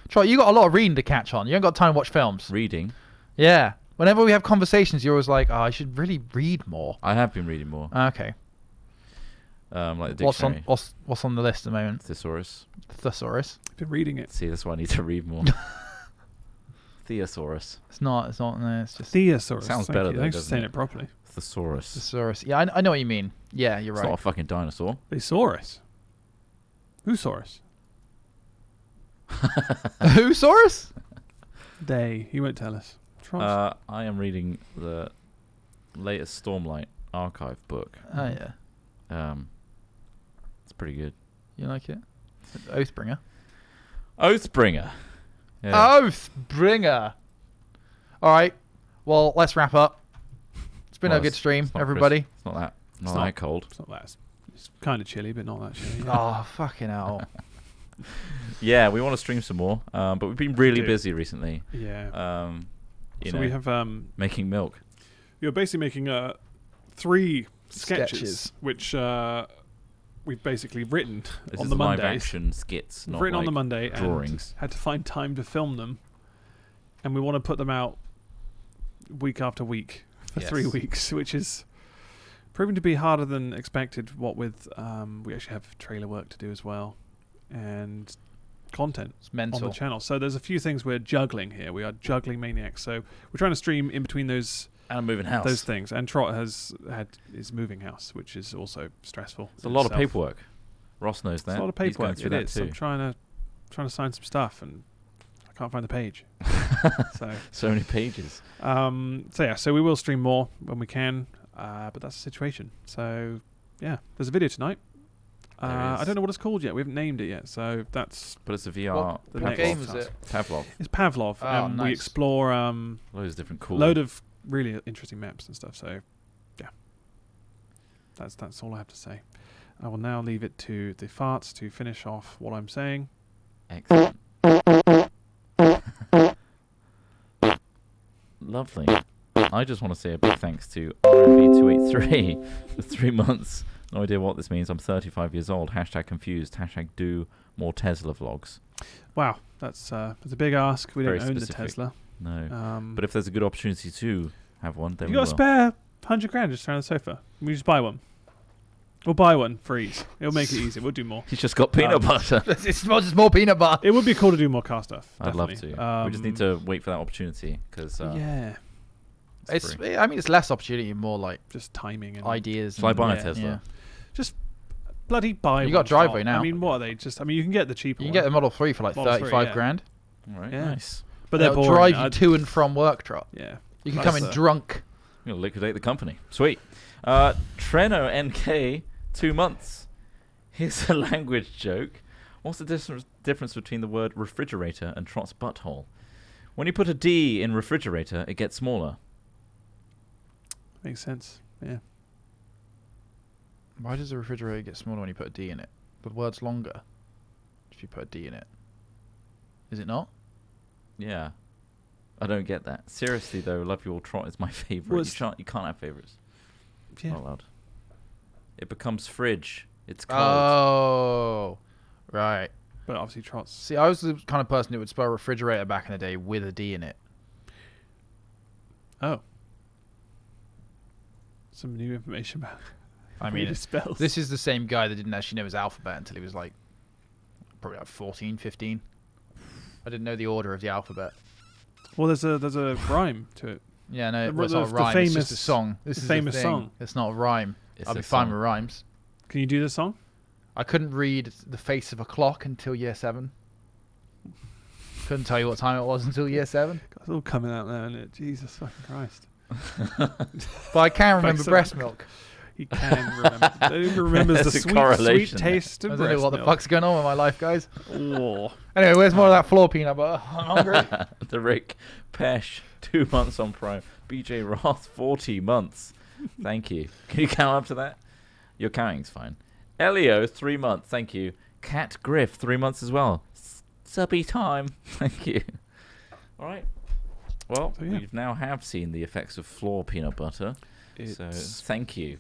Troy, you got a lot of reading to catch on. You ain't got time to watch films. Reading. Yeah. Whenever we have conversations, you're always like, "Oh, I should really read more." I have been reading more. Okay. Like the What's on dictionary. what's on the list at the moment? Thesaurus. Thesaurus. I've been reading it. See, that's why I need to read more. Thesaurus. It's not. It's not. No, it's just Thesaurus. Sounds Thank better you. though, Thanks for doesn't saying it? it properly. Thesaurus. thesaurus. Yeah, I know what you mean. Yeah, you're It's right. not a fucking dinosaur. Thesaurus. Whosaurus? Whosaurus? They. He won't tell us. Trot. I am reading the latest Stormlight archive book. Oh yeah. It's pretty good. You like it? Oathbringer. Oathbringer. Oh, Yeah. Oathbringer. All right. Well, let's wrap up. It's been Well, a good stream, it's not everybody. It's not that. Not not- that cold. It's not that. It's kind of chilly, but not that chilly. Oh, fucking hell. Yeah, we want to stream some more, but we've been really do. busy recently. Yeah. You So know, we have making milk. you're basically making 3 sketches, Sketches. which we've basically written This on is the live Mondays. action skits, We've not written like on the Monday drawings. and had to find time to film them, and we want to put them out week after week for 3 Yes. weeks, which is proving to be harder than expected. What with we actually have trailer work to do as well, and content It's on mental. the channel. So there's a few things we're juggling here. We are juggling maniacs. So we're trying to stream in between those And a moving house. those things. And Trot is moving house, which is also stressful. It's a lot of itself. paperwork. Ross knows that. It's a lot of He's going paperwork. through It that is. too. I'm trying to sign some stuff, and I can't find the page. so So many pages. so we will stream more when we can, but that's the situation. So yeah, there's a video tonight. There I is. don't know what it's called yet. We haven't named it yet. So that's But it's a VR. What the Pavlov. next game is task. it? Pavlov. It's Pavlov. Oh, We nice. explore Loads of different cool. load of really interesting maps and stuff. So yeah, that's all I have to say. I will now leave it to the farts to finish off what I'm saying. Excellent. Lovely. I just want to say a big thanks to RMV283 for 3 months. No idea what this means. I'm 35 years old. Hashtag confused. Hashtag do more Tesla vlogs. Wow, that's a big ask. We Very don't own specific. the Tesla. No. But if there's a good opportunity to have one, then you we got will. a spare $100 just around the sofa. We just buy one. We'll buy one for ease. It'll make it easy. We'll do more. He's just got peanut butter. It's just more peanut butter. It would be cool to do more car stuff. I'd love definitely. to. We just need to wait for that opportunity because yeah, It's. free. I mean, it's less opportunity, more like just timing and ideas. Shall I and- buy a yeah, Tesla? yeah. just bloody buy. You one, got driveway Scott. now. I mean, what are they? Just you can get the cheaper. You can one, get the Model 3 for like Model 3, 35 yeah. grand. All right, Yeah. nice. but they're It'll boring. drive you to and from work, Trot. Yeah, You can That's come in the- drunk. I'm gonna liquidate the company. Sweet. Treno NK 2 months. Here's a language joke. What's the difference between the word refrigerator and Trot's butthole? When you put a D in refrigerator, it gets smaller. makes sense. Yeah, Why does the refrigerator get smaller when you put a D in it? The word's longer if you put a D in it. Is it not? Yeah. I don't get that. Seriously though, Love Your Trot is my favorite. Was- You can't have favorites. yeah. Not allowed. It becomes fridge. It's cold. Oh, right. but obviously trots. See, I was the kind of person who would spell refrigerator back in the day with a D in it. Oh. Some new information about I mean, spells. this is the same guy that didn't actually know his alphabet until he was like, probably like 14, 15. I didn't know the order of the alphabet. Well, there's a rhyme to it. Yeah, no, The- it's not a the rhyme. It's just a famous- song. This the is famous the thing. song. It's not a rhyme. It's I'll a be fine song. with rhymes. Can you do the song? I couldn't read the face of a clock until year 7. Couldn't tell you what time it was until year 7. It's all coming out now, isn't it? Jesus fucking Christ. But I can remember Face of- breast milk. He can remember. He remembers the There's a sweet correlation there. taste I of don't know breast what the milk. fuck's going on with my life, guys. Oh. Anyway, where's more of that floor peanut butter? I'm hungry. The Rick Pesh, 2 months on Prime. BJ Roth, 40 months. Thank you. Can you count up to that? Your counting's fine. Elio, 3 months. Thank you. Cat Griff, 3 months as well. Subby time. Thank you. All right. Well, So, yeah. we now have seen the effects of floor peanut butter. It So thank you,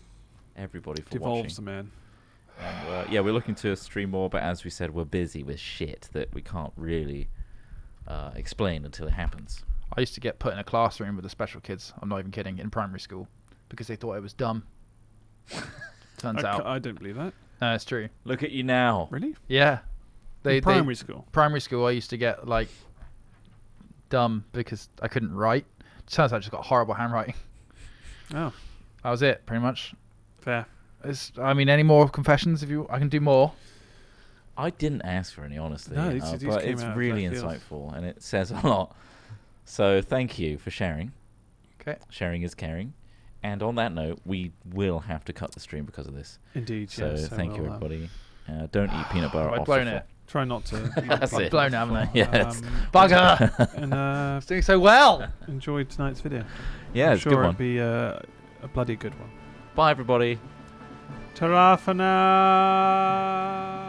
everybody, for devolves watching. a man. And, yeah, we're looking to stream more, but as we said, we're busy with shit that we can't really explain until it happens. I used to get put in a classroom with the special kids. I'm not even kidding. In primary school, because they thought it was dumb. Turns out, I don't believe that. no, it's true. Look at you now. Really? Yeah, In primary school. primary school. I used to get like dumb because I couldn't write. Turns out I just got horrible handwriting. Oh, That was it, pretty much. fair. I mean, any more confessions? If you, I can do more. I didn't ask for any, honestly, No, these but came it's out of really left field. insightful and it says a lot. So thank you for sharing. Okay. Sharing is caring. And on that note, we will have to cut the stream because of this. Indeed. So yes, thank you, we'll, everybody. Don't eat peanut butter I've off blown the it. Try not to. That's I've it. blown it, haven't I? Yes. Bugger! And It's doing so well. enjoy tonight's video. Yeah, I'm it's a sure good one. it'll be a bloody good one. Bye, everybody. Ta-ra for now.